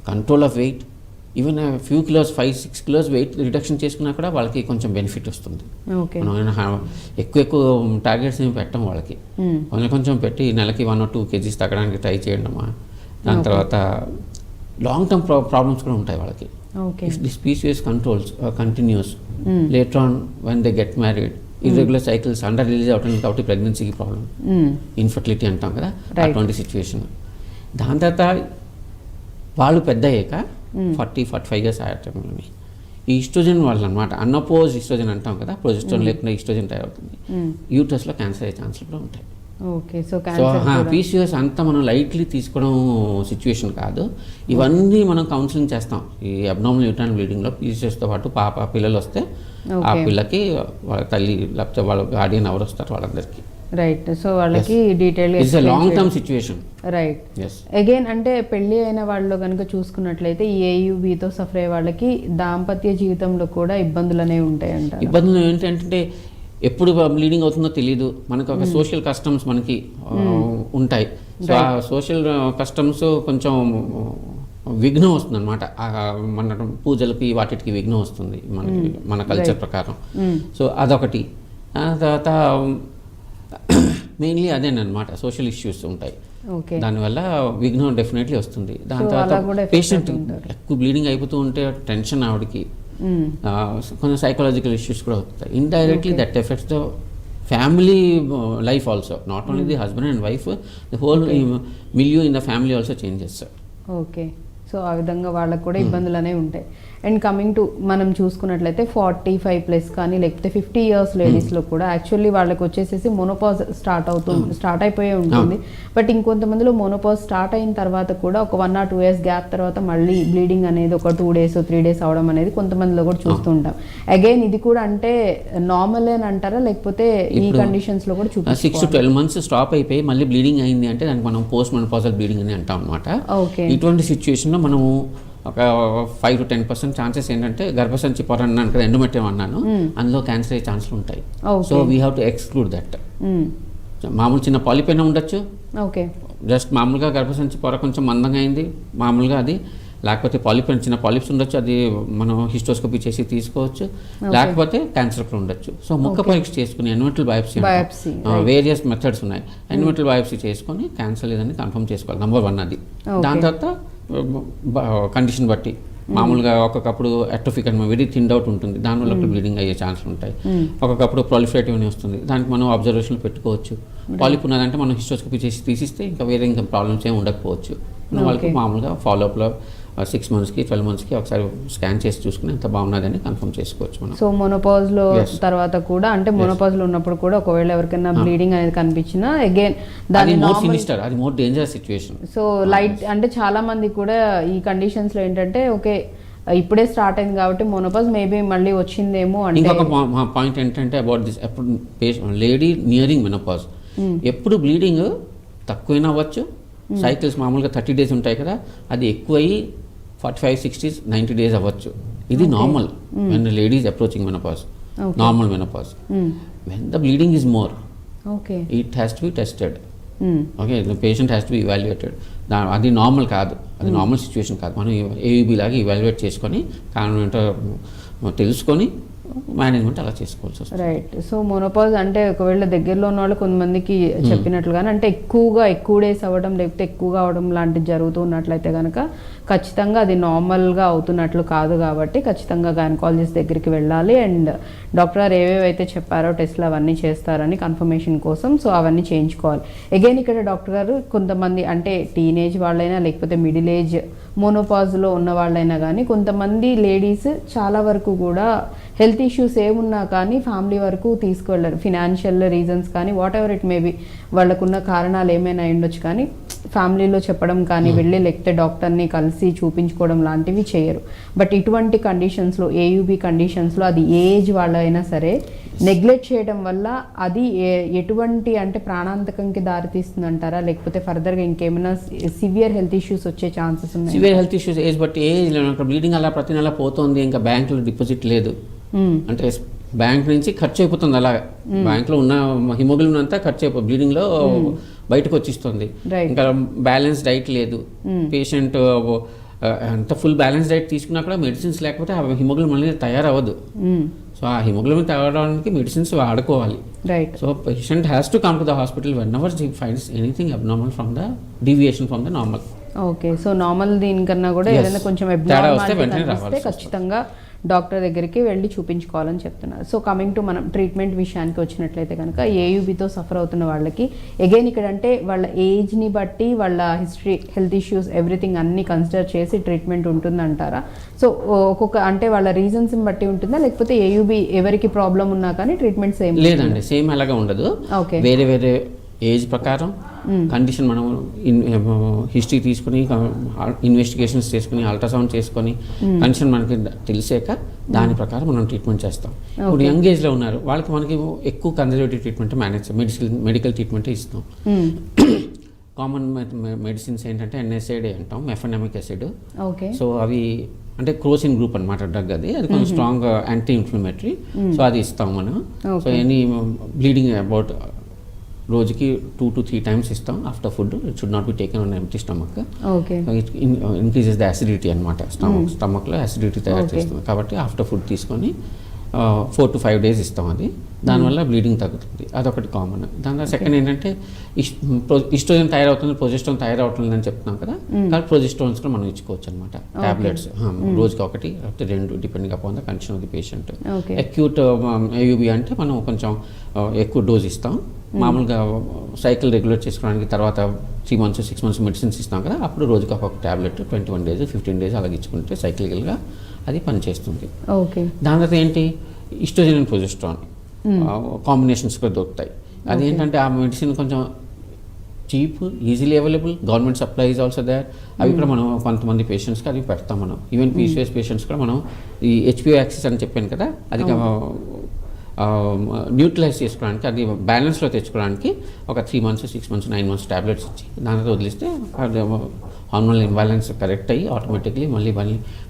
control of weight, even few kilos 5-6 kilos weight reduction చేసుకున్నా కూడా వాళ్ళకి కొంచెం బెనిఫిట్ వస్తుంది. మనం ఎక్కువ టార్గెట్స్ ఏమి పెట్టం వాళ్ళకి, కొంచెం పెట్టి నెలకి 1 or 2 kgs తగ్గడానికి ట్రై చేయడమా. దాని తర్వాత లాంగ్ టర్మ్ ప్రాబ్లమ్స్ కూడా ఉంటాయి వాళ్ళకి. If this PCOS controls continuous later on when they get married, irregular cycles under release అవుతుంది కాబట్టి ప్రెగ్నెన్సీకి ప్రాబ్లం, ఇన్ఫర్టిలిటీ అంటాం కదా, అటువంటి సిచ్యువేషన్. దాని తర్వాత వాళ్ళు పెద్ద అయ్యాక 40-45 years ఆ టైంలోని ఈ ఈస్ట్రోజన్ వాళ్ళు అనమాట, అన్అపోజ్ ఈస్ట్రోజన్ అంటాం కదా, ప్రొజెస్ట్రాన్ లేకుండా ఈస్ట్రోజన్ తయారవుతుంది. యూట్రస్లో క్యాన్సర్ అయ్యే ఛాన్సులు కూడా ఉంటాయి. సో పీసీఓఎస్ అంతా మనం లైట్లీ తీసుకోవడం సిచ్యువేషన్ కాదు. ఇవన్నీ మనం కౌన్సిలింగ్ చేస్తాం. ఈ అబ్నార్మల్ యూట్రైన్ బ్లీడింగ్లో పీసీఓఎస్తో పాటు పిల్లలు వస్తే ఆ పిల్లకి వాళ్ళ తల్లి లేకపోతే వాళ్ళ గార్డియన్ ఎవరు వస్తారు వాళ్ళందరికీ. సో వాళ్ళకి detail long term situation. Again అంటే పెళ్లి అయిన వాళ్ళు కనుక చూసుకున్నట్లయితే ఈ ఏయుబితో సఫర్ అయ్యే వాళ్ళకి దాంపత్య జీవితంలో కూడా ఇబ్బందులు అనేవి ఉంటాయంట. ఇబ్బందులు ఏంటంటే ఎప్పుడు బ్లీడింగ్ అవుతుందో తెలియదు. మనకు ఒక సోషల్ కస్టమ్స్ మనకి ఉంటాయి. సో ఆ సోషల్ కస్టమ్స్ కొంచెం విఘ్నం వస్తుంది అనమాట. మన పూజలకి వాటికి విఘ్నం వస్తుంది మన కల్చర్ ప్రకారం. సో అదొకటి. తర్వాత మెయిన్లీ అదేనమాట, సోషల్ ఇష్యూస్ ఉంటాయి, దానివల్ల విఘ్నం డెఫినెట్లీ వస్తుంది. దాని తర్వాత పేషెంట్ ఎక్కువ బ్లీడింగ్ అయిపోతూ ఉంటే టెన్షన్, ఆవిడకి కొంచెం సైకలాజికల్ ఇష్యూస్ కూడా అవుతాయి. Indirectly that effects the family life also, not only the husband and wife, the whole milieu in the family also changes. So ఆ విధంగా వాళ్ళకు కూడా ఇబ్బందులు అనేవి ఉంటాయి. అండ్ కమింగ్ టు మనం చూసుకున్నట్లయితే 45+ కానీ లేకపోతే 50 years లేడీస్లో కూడా యాక్చువల్లీ వాళ్ళకి వచ్చేసేసి మోనోపాజ్ స్టార్ట్ అయిపోయే ఉంటుంది. బట్ ఇంకొంతమందిలో మోనోపాజ్ స్టార్ట్ అయిన తర్వాత కూడా ఒక 1 or 2 years గ్యాప్ తర్వాత మళ్ళీ బ్లీడింగ్ అనేది ఒక 2 days 3 days అవడం అనేది కొంతమందిలో కూడా చూస్తూ ఉంటాం. అగైన్ ఇది కూడా అంటే నార్మల్ అని అంటారా, లేకపోతే ఈ కండిషన్స్లో కూడా చూపించాలి? 6 to 12 months స్టాప్ అయిపోయి మళ్ళీ బ్లీడింగ్ అయింది అంటే దానికి మనం పోస్ట్ మెనోపాజల్ బ్లీడింగ్ అని అంటాం అనమాట. ఇటువంటి సిచ్యువేషన్లో మనము ఒక 5 to 10% ఛాన్సెస్ ఏంటంటే గర్భసంచి పొర అన్నాను కదా, ఎండోమెట్రియం అన్నాను, అందులో క్యాన్సర్ అయ్యే ఛాన్సులు ఉంటాయి. So we have to exclude that. మామూలు చిన్న పాలిప్ అయినా ఉండొచ్చు, జస్ట్ మామూలుగా గర్భసంచి పొర కొంచెం మందంగా అయింది మామూలుగా అది, లేకపోతే చిన్న పాలిప్స్ ఉండొచ్చు, అది మనం హిస్టోస్కోపీ చేసి తీసుకోవచ్చు, లేకపోతే క్యాన్సర్ కూడా ఉండొచ్చు. సో ముక్క పరీక్ష చేసుకుని ఎండోమెట్రియల్ బయాప్సీ వేరియస్ మెథడ్స్ ఉన్నాయి, ఎండోమెట్రియల్ బయాప్సీ చేసుకొని క్యాన్సర్ లేదని కన్ఫర్మ్ చేసుకోవాలి, నెంబర్ 1 అది. దాని తర్వాత కండిషన్ బట్టి మామూలుగా ఒక్కొక్కప్పుడు అట్రోఫిక్ అని వెరీ థిన్ అవుట్ ఉంటుంది, దానివల్ల బ్లీడింగ్ అయ్యే ఛాన్సులు ఉంటాయి. ఒక్కొక్కప్పుడు ప్రొలిఫరేటివ్ అని వస్తుంది, దానికి మనం అబ్జర్వేషన్లో పెట్టుకోవచ్చు. పాలిప్ ఉన్నదంటే మనం హిస్టోస్కోపీ చేసి తీసిస్తే ఇంకా ప్రాబ్లమ్స్ ఏమి ఉండకపోవచ్చు. వాళ్ళకి మామూలుగా ఫాలోఅప్లో 6 monthsకి 12 monthsకి ఒకసారి స్కాన్ చేసి చూసుకుని ఎంత బాగున్నదని కన్ఫర్మ్ చేసుకోవచ్చు మనం. సో మోనోపాజ్లో తర్వాత కూడా అంటే మోనోపాజ్లో ఉన్నప్పుడు కూడా ఒకవేళ ఎవరికైనా బ్లీడింగ్ అనేది కనిపించినా అగైన్ దాని మోర్ సినిస్టర్, అది more dangerous situation. So light అంటే చాలా మంది కూడా ఈ కండిషన్స్లో ఏంటంటే ఓకే ఇప్పుడే స్టార్ట్ అయింది కాబట్టి మోనోపాజ్ మేబీ మళ్ళీ వచ్చిందేమో అంటే. ఇంకొక పాయింట్ ఏంటంటే అబౌట్ దిస్, ఎప్పుడు లేడీ నియరింగ్ మెనోపాజ్ ఎప్పుడు బ్లీడింగ్ తక్కువైనా అవ్వచ్చు. సైకిల్స్ మామూలుగా 30 days ఉంటాయి కదా, అది ఎక్కువయ్యి 45, 60, 90 days అవ్వచ్చు. ఇది normal when ladies approaching menopause, normal menopause. When the bleeding is more, it has to be tested. Okay, the patient has to B evaluated. అది నార్మల్ కాదు, అది నార్మల్ సిచ్యువేషన్ కాదు. మనం ఏయుబి లాగా ఇవాల్యుయేట్ చేసుకొని కారణం ఏంటో తెలుసుకొని మేనేజ్మెంట్ అలా చేసుకోవాల్సి వస్తుంది. రైట్. సో మోనోపాజ్ అంటే ఒకవేళ దగ్గరలో ఉన్న వాళ్ళు కొంతమందికి చెప్పినట్లుగానే అంటే ఎక్కువ డేస్ అవ్వడం లేకపోతే ఎక్కువగా అవడం లాంటివి జరుగుతూ ఉన్నట్లయితే కనుక ఖచ్చితంగా అది నార్మల్గా అవుతున్నట్లు కాదు కాబట్టి ఖచ్చితంగా గైనకాలజిస్ట్ దగ్గరికి వెళ్ళాలి. అండ్ డాక్టర్ గారు ఏవేవైతే చెప్పారో టెస్ట్లు అవన్నీ చేస్తారని కన్ఫర్మేషన్ కోసం, సో అవన్నీ చేయించుకోవాలి. అగైన్ ఇక్కడ డాక్టర్ గారు కొంతమంది అంటే టీనేజ్ వాళ్ళైనా లేకపోతే మిడిల్ ఏజ్ మోనోపాజ్లో ఉన్న వాళ్ళైనా కానీ కొంతమంది లేడీస్ చాలా వరకు కూడా హెల్త్ ఇష్యూస్ ఏమున్నా కానీ ఫ్యామిలీ వరకు తీసుకువెళ్ళరు. ఫినాన్షియల్ రీజన్స్ కానీ వాట్ ఎవర్ ఇట్ మేబీ వాళ్ళకున్న కారణాలు ఏమైనా ఉండొచ్చు కానీ ఫ్యామిలీలో చెప్పడం కానీ వెళ్ళి లేకపోతే డాక్టర్ని కలిసి చూపించుకోవడం లాంటివి చేయరు. బట్ ఇటువంటి కండిషన్స్లో ఏయుబి కండిషన్స్లో అది ఏ ఏజ్ వాళ్ళైనా సరే నెగ్లెక్ట్ చేయడం వల్ల అది ఎటువంటి అంటే ప్రాణాంతకంకి దారితీస్తుంది అంటారా లేకపోతే ఫర్దర్గా ఇంకేమైనా సివియర్ హెల్త్ ఇష్యూస్ వచ్చే ఛాన్సెస్ ఉన్నాయి? సివియర్ హెల్త్ ఇష్యూస్ ఏజ్ బట్టి ఏజ్ బ్లీడింగ్ అలా ప్రతి నెల పోతుంది, ఇంకా బ్యాంకులో డిపాజిట్ లేదు అంటే బ్యాంక్ నుంచి ఖర్చు అయిపోతుంది, అలా బ్యాంక్లో ఉన్న హిమోగ్లోబిన్ అంతా ఖర్చు అయిపోతుంది, బ్లీడింగ్లో బయటకు వచ్చిస్తుంది, ఇంకా బ్యాలెన్స్ డైట్ లేదు, పేషెంట్ అంత ఫుల్ బ్యాలెన్స్ డైట్ తీసుకున్నా కూడా మెడిసిన్స్ లేకపోతే ఆ హిమోగ్లోబిన్ అనేది తయారవ్వదు. సో ఆ హిమోగ్లోబిన్ తయారవడానికి మెడిసిన్స్ వాడుకోవాలి. So patient has to come to the hospital when ever he finds anything abnormal from the deviation from the normal. Okay. So normal దీనికన్నా కూడా ఏదైనా కొంచెం అబ్నార్మాలిటీ ఖచ్చితంగా డాక్టర్ దగ్గరికి వెళ్ళి చూపించుకోవాలని చెప్తున్నారు. సో కమింగ్ టు మనం ట్రీట్మెంట్ విషయానికి వచ్చినట్లయితే కనుక ఏయుబితో సఫర్ అవుతున్న వాళ్ళకి అగైన్ ఇక్కడ అంటే వాళ్ళ ఏజ్ని బట్టి వాళ్ళ హిస్టరీ హెల్త్ ఇష్యూస్ ఎవ్రీథింగ్ అన్ని కన్సిడర్ చేసి ట్రీట్మెంట్ ఉంటుందంటారా? సో ఒక్కొక్క అంటే వాళ్ళ రీజన్స్ని బట్టి ఉంటుందా లేకపోతే ఏయుబి ఎవరికి ప్రాబ్లం ఉన్నా కానీ ట్రీట్మెంట్ సేమ్ లేదండి, సేమ్ అలాగా ఉండదు. ఓకే. వేరే వేరే ఏజ్ ప్రకారం కండిషన్ మనం హిస్టరీ తీసుకుని ఇన్వెస్టిగేషన్స్ చేసుకుని అల్ట్రాసౌండ్ చేసుకొని కండిషన్ మనకి తెలిసాక దాని ప్రకారం మనం ట్రీట్మెంట్ చేస్తాం. ఇప్పుడు యంగ్ ఏజ్లో ఉన్నారు వాళ్ళకి మనకి ఎక్కువ కన్జర్వేటివ్ ట్రీట్మెంట్ మెడికల్ ట్రీట్మెంట్ ఇస్తాం. కామన్ మెడిసిన్స్ ఏంటంటే ఎన్ఎస్ఐడి అంటాం, మెఫెనమిక్ యాసిడ్. సో అవి అంటే క్రోసిన్ గ్రూప్ అనమాట డ్రగ్, అది కొంచెం స్ట్రాంగ్ యాంటీ ఇన్ఫ్లమేటరీ. సో అది ఇస్తాం మనం. సో ఎనీ బ్లీడింగ్ అబౌట్ రోజుకి 2 to 3 times ఇస్తాం after food. It should not be taken on empty stomach. It increases the acidity అనమాట, స్టమక్లో యాసిడిటీ తయారు చేస్తుంది. కాబట్టి ఆఫ్టర్ ఫుడ్ తీసుకొని 4 to 5 days ఇస్తాం. అది దానివల్ల బ్లీడింగ్ తగ్గుతుంది, అదొకటి కామన్. దాని సెకండ్ ఏంటంటే ఈస్ట్రోజన్ తయారవుతుంది, ప్రొజెస్ట్రాన్ తయారవుతుంది అని చెప్తున్నాం కదా, కాబట్టి ప్రొజెస్ట్రాన్స్ కూడా మనం ఇచ్చుకోవచ్చు అనమాట. టాబ్లెట్స్ రోజుకి 1 లేకపోతే 2 depending upon the condition of the patient. Acute AUB అంటే మనం కొంచెం ఎక్కువ డోస్ ఇస్తాం. మామూలుగా సైకిల్ రెగ్యులేట్ చేసుకోవడానికి తర్వాత 3 months 6 months మెడిసిన్స్ ఇస్తాం కదా, అప్పుడు రోజుకి ఒక్కొక్క టాబ్లెట్ 21 days 15 days అలాగే ఇచ్చుకుంటే సైక్లికల్గా అది పనిచేస్తుంది. దాని తర్వాత ఏంటి ఈస్ట్రోజన్ అండ్ ప్రొజెస్ట్రాన్ కాంబినేషన్స్ కూడా దొరుకుతాయి. అదేంటంటే ఆ మెడిసిన్ కొంచెం cheap, easily available, government supply is also there. అవి కూడా మనం కొంతమంది పేషెంట్స్కి అది పెడతాం మనం. ఈవెన్ పీసీఎస్ పేషెంట్స్ కూడా మనం ఈ హెచ్పిఓ యాక్సిస్ అని చెప్పాను కదా, అది న్యూట్రలైజ్ చేసుకోవడానికి, అది బ్యాలెన్స్లో తెచ్చుకోవడానికి ఒక 3 months 6 months 9 months టాబ్లెట్స్ ఇచ్చి దానితో వదిలిస్తే హార్మోనల్ ఇంబ్యాలెన్స్ కరెక్ట్ అయ్యి ఆటోమేటిక్లీ మళ్ళీ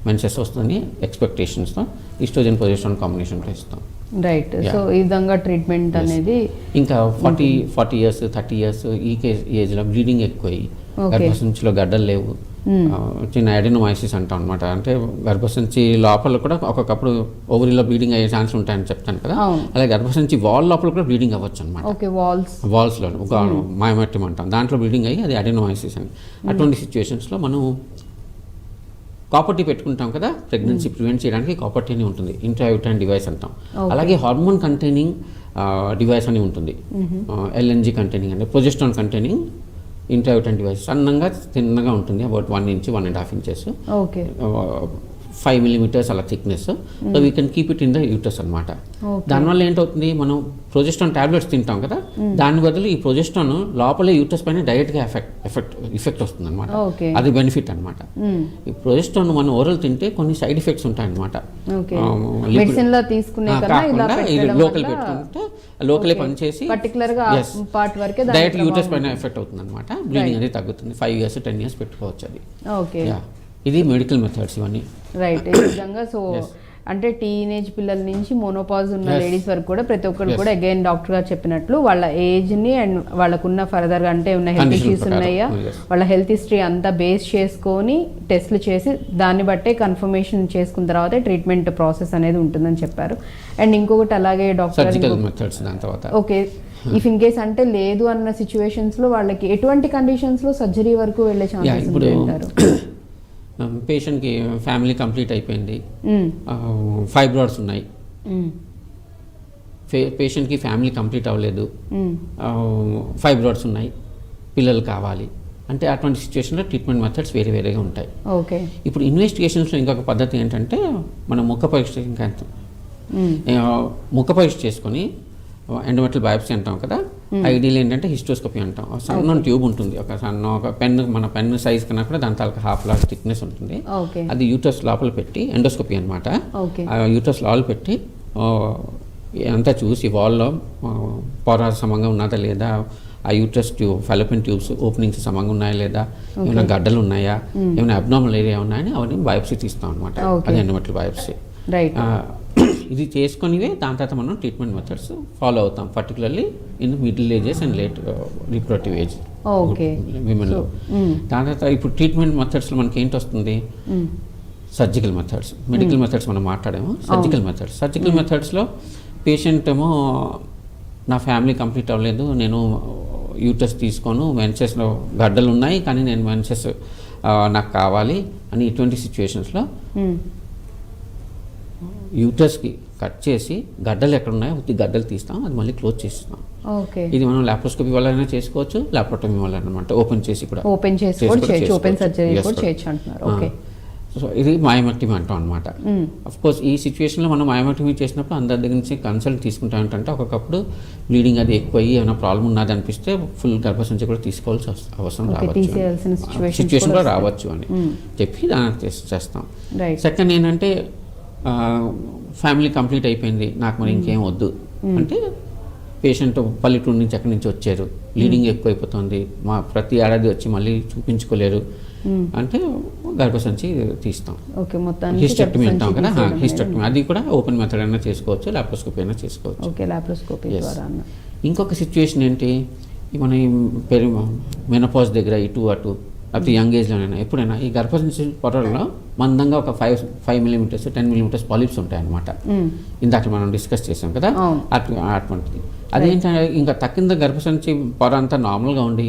మెన్సెస్ వస్తుంది ఎక్స్పెక్టేషన్స్తో ఈస్ట్రోజన్ ప్రొజెస్ట్రాన్ కాంబినేషన్తో ఇస్తాం. రైట్. సో ఈ విధంగా ట్రీట్మెంట్ అనేది ఇంకా 40 years 30 years ఈ ఏజ్లో బ్లీడింగ్ ఎక్కువయ్యి గర్భసంచిలో గడ్డలు లేవు, చిన్న అడెనోమైసిస్ అంటాం అనమాట. అంటే గర్భసంచి లోపల కూడా ఒక్కొక్కప్పుడు ఓవరీలో బ్లీడింగ్ అయ్యే ఛాన్స్ ఉంటాయని చెప్తాను కదా, అలాగే గర్భసంచి వాల్ లోపల కూడా బ్లీడింగ్ అవ్వచ్చు అనమాట. వాల్స్లో మయోమెట్రియం అంటాం, దాంట్లో బ్లీడింగ్ అయ్యి అది అడెనోమైసిస్ అని. అటువంటి సిచ్యువేషన్స్లో మనం కాపర్ టీ పెట్టుకుంటాం కదా, ప్రెగ్నెన్సీ ప్రివెంట్ చేయడానికి కాపర్ టీ అని ఉంటుంది, ఇంట్రాయూటరైన్ డివైస్ అంటాం. అలాగే హార్మోన్ కంటైనింగ్ డివైస్ అని ఉంటుంది, ఎల్ఎన్జీ కంటైనింగ్ అంటే ప్రొజెస్ట్రాన్ కంటైనింగ్ ఇంట్రాయూటరైన్ డివైస్. సన్నగా తిన్నగా ఉంటుంది, అబౌట్ 1 inch 1.5 inches, 5 millimeters అలా thickness. So we can keep it in the uterus అనమాట. దానివల్ల ఏంటవుతుంది, మనం ప్రొజెస్ట్రాన్ టాబ్లెట్స్ తింటాం కదా, దాని బదులు ఈ ప్రొజెస్ట్రాన్ లోపలే యూటస్ పైన డైరెక్ట్గా ఎఫెక్ట్ వస్తుంది అనమాట. అది బెనిఫిట్ అనమాట. ఈ ప్రొజెస్ట్రాన్ మనం ఓరల్ తింటే కొన్ని సైడ్ ఎఫెక్ట్స్ ఉంటాయి అనమాట. లోకల్ పెట్టుకుంటే లోకలే పనిచేసి డైరెక్ట్ యూటస్ పైన ఎఫెక్ట్ అవుతుంది అనమాట. బ్లీడింగ్ అనేది తగ్గుతుంది. 5 years 10 years పెట్టుకోవచ్చు అది. ఇది మెడికల్ మెథడ్స్ ఇవన్నీ. రైట్. ఈ విధంగా సో అంటే టీనేజ్ పిల్లల నుంచి మోనోపాజ్ ఉన్న లేడీస్ వరకు కూడా ప్రతి ఒక్కరు కూడా అగైన్ డాక్టర్ గారు చెప్పినట్లు వాళ్ళ ఏజ్ని అండ్ వాళ్ళకున్న ఫర్దర్గా అంటే ఉన్న హెల్త్ ఇష్యూస్ ఉన్నాయా, వాళ్ళ హెల్త్ హిస్టరీ అంతా బేస్ చేసుకొని టెస్ట్లు చేసి దాన్ని బట్టే కన్ఫర్మేషన్ చేసుకున్న తర్వాత ట్రీట్మెంట్ ప్రాసెస్ అనేది ఉంటుందని చెప్పారు. అండ్ ఇంకొకటి అలాగే doctor okay, if in case అంటే లేదు అన్న సిచ్యువేషన్స్లో వాళ్ళకి ఎటువంటి కండిషన్స్లో సర్జరీ వరకు వెళ్ళే ఛాన్సెస్ ఉంటారు? పేషెంట్కి ఫ్యామిలీ కంప్లీట్ అయిపోయింది, ఫైబ్రాయిడ్స్ ఉన్నాయి, పేషెంట్కి ఫ్యామిలీ కంప్లీట్ అవ్వలేదు, ఫైబ్రాయిడ్స్ ఉన్నాయి, పిల్లలు కావాలి అంటే అటువంటి సిచ్యువేషన్లో ట్రీట్మెంట్ మెథడ్స్ వేరే వేరేగా ఉంటాయి. ఓకే, ఇప్పుడు ఇన్వెస్టిగేషన్స్లో ఇంకొక పద్ధతి ఏంటంటే మనం ముఖ పరీక్ష ముఖ పరీక్ష చేసుకొని ఎండోమెట్రల్ బయాప్సీ అంటాం కదా, ఐడియల్ ఏంటంటే హిస్టోస్కోపీ అంటాం. సన్న ట్యూబ్ ఉంటుంది, ఒక మన పెన్ సైజ్ కన్నా కూడా దాని తాలూకా హాఫ్ లార్జ్ థిక్నెస్ ఉంటుంది. అది యూటర్స్ లోపల పెట్టి ఎండోస్కోపీ అనమాట. ఆ యూటర్స్ లోపల పెట్టి అంతా చూసి వాల్లో పొర సమంగా ఉన్నదా లేదా, ఆ యూటర్స్ ఫెలోపియన్ ట్యూబ్స్ ఓపెనింగ్స్ సమంగా ఉన్నాయా లేదా, ఏమైనా గడ్డలు ఉన్నాయా, ఏమైనా అబ్నార్మల్ ఏరియా ఉన్నాయని అవన్నీ బయాప్సీ తీస్తాం అనమాట. అది ఎండోమెట్రల్ బయాప్సీ. ఇది చేసుకునివే దాని తర్వాత మనం ట్రీట్మెంట్ మెథడ్స్ ఫాలో అవుతాం, particularly in middle ages and late reproductive age విమెన్లో. దాని తర్వాత ఇప్పుడు ట్రీట్మెంట్ మెథడ్స్లో మనకి ఏంటి వస్తుంది, సర్జికల్ మెథడ్స్, మెడికల్ మెథడ్స్ మనం మాట్లాడాము. సర్జికల్ మెథడ్స్లో పేషెంట్ ఏమో నా ఫ్యామిలీ కంప్లీట్ అవ్వలేదు, నేను యూటర్స్ తీసుకోను, మెన్సెస్లో గడ్డలు ఉన్నాయి కానీ నేను మెన్సెస్ నాకు కావాలి అని ఇటువంటి సిచ్యువేషన్స్లో యూటర్స్కి కట్ చేసి గడ్డలు ఎక్కడ ఉన్నాయో గడ్డలు తీస్తాం, అది మళ్ళీ క్లోజ్ చేస్తాం. ఇది మనం లాప్రోస్కోపీ వల్ల చేసుకోవచ్చు, లాప్రోటమీ వల్ల అనమాట, ఓపెన్ చేసి కూడా సో ఇది మయోమెక్టమీ అంటాం అనమాట. అఫ్ కోర్స్ ఈ సిచ్యువేషన్లో మనం మయోమెక్టమీ చేసినప్పుడు అందరి దగ్గర నుంచి కన్సల్ట్ తీసుకుంటాం. ఏంటంటే ఒకప్పుడు బ్లీడింగ్ అది ఎక్కువ అయ్యి ఏమైనా ప్రాబ్లం ఉన్నది అనిపిస్తే ఫుల్ గర్భసంచి కూడా తీసుకోవాల్సి అవసరం రావచ్చు, సిచ్యువేషన్ కూడా రావచ్చు అని చెప్పి దాన్ని చేస్తాం. సెకండ్ ఏంటంటే ఫ్యామిలీ కంప్లీట్ అయిపోయింది, నాకు మరి ఇంకేం వద్దు అంటే పేషెంట్ పల్లెటూరు నుంచి ఎక్కడి నుంచి వచ్చారు, బ్లీడింగ్ ఎక్కువైపోతుంది, మా ప్రతి ఏడాది వచ్చి మళ్ళీ చూపించుకోలేరు అంటే గర్భసంచి తీస్తాం. హిస్టెక్టమీ అంటాం కదా, హిస్టెక్టమీ అది కూడా ఓపెన్ మెథడ్ అయినా చేసుకోవచ్చు, లాప్రోస్కోపీ అయినా చేసుకోవచ్చు. ఇంకొక సిచ్యువేషన్ ఏంటి, మన మెనోపాజ్ దగ్గర ఇటు అటు లేకపోతే యంగ్ ఏజ్లోనైనా ఎప్పుడైనా ఈ గర్భసంచి పొరల్లో మందంగా ఒక 5 millimeters 10 millimeters పాలిప్స్ ఉంటాయి అన్నమాట. ఇందాక మనం డిస్కస్ చేసాం కదా, అటువంటిది. అదేంటంటే ఇంకా తక్కింద గర్భసంచి పొర అంతా నార్మల్గా ఉండి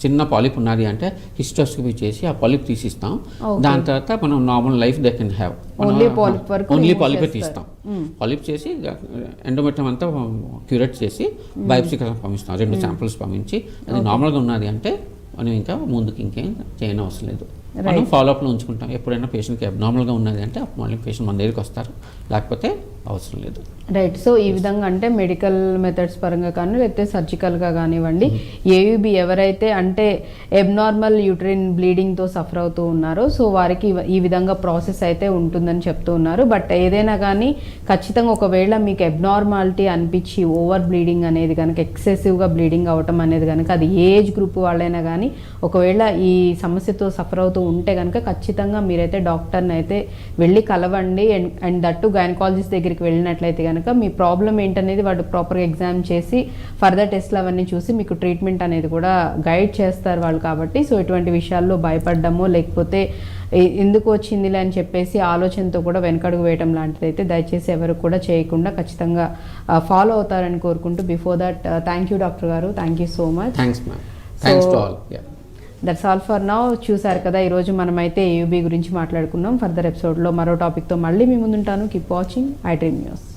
చిన్న పాలిప్ ఉన్నది అంటే హిస్టోస్కోపీ చేసి ఆ పాలిప్ తీసిస్తాం. దాని తర్వాత మనం normal life they can have, only పాలిపే తీస్తాం. పాలిప్ చేసి ఎండోమెట్రియం అంతా క్యూరేట్ చేసి బయాప్సీకి పంపిస్తాం, 2 samples పంపించి అది నార్మల్గా ఉన్నది అంటే మనం ఇంకా ముందుకు ఇంకేం చేయని అవసరం లేదు, మనం ఫాలోఅప్లో ఉంచుకుంటాం. ఎప్పుడైనా పేషెంట్కి అబ్నార్మల్గా ఉన్నది అంటే మళ్ళీ పేషెంట్ మన దగ్గరికి వస్తారు, లేకపోతే అవసరం లేదు. రైట్. సో ఈ విధంగా అంటే మెడికల్ మెథడ్స్ పరంగా కానీ లేకపోతే సర్జికల్గా కానివ్వండి, ఏయుబి ఎవరైతే అంటే ఎబ్నార్మల్ యూట్రిన్ బ్లీడింగ్తో సఫర్ అవుతూ ఉన్నారో సో వారికి ఈ విధంగా ప్రాసెస్ అయితే ఉంటుందని చెప్తూ ఉన్నారు. బట్ ఏదైనా కానీ ఖచ్చితంగా ఒకవేళ మీకు ఎబ్నార్మాలిటీ అనిపించి ఓవర్ బ్లీడింగ్ అనేది కనుక ఎక్సెసివ్గా బ్లీడింగ్ అవ్వటం అనేది కనుక అది ఏజ్ గ్రూప్ వాళ్ళైనా కానీ ఒకవేళ ఈ సమస్యతో సఫర్ అవుతూ ఉంటే కనుక ఖచ్చితంగా మీరైతే డాక్టర్ని అయితే వెళ్ళి కలవండి. అండ్ దట్టు గైనకాలజిస్ట్ దగ్గరికి వెళ్ళినట్లయితే కనుక మీ ప్రాబ్లం ఏంటనేది వాడు ప్రాపర్గా ఎగ్జామ్ చేసి ఫర్దర్ టెస్ట్లు అవన్నీ చూసి మీకు ట్రీట్మెంట్ అనేది కూడా గైడ్ చేస్తారు వాళ్ళు. కాబట్టి సో ఇటువంటి విషయాల్లో భయపడ్డమో లేకపోతే ఎందుకు వచ్చిందిలే అని చెప్పేసి ఆలోచనతో కూడా వెనకడుగు వేయటం లాంటిది అయితే దయచేసి ఎవరు కూడా చేయకుండా ఖచ్చితంగా ఫాలో అవుతారని కోరుకుంటూ before that thank you doctor గారు, thank you so much. That's all for now. చూసారు కదా ఈరోజు మనమైతే ఏయుబి గురించి మాట్లాడుకున్నాం. ఫర్దర్ ఎపిసోడ్లో మరో టాపిక్తో మళ్ళీ మీ ముందుంటాను. Keep watching I Dream news.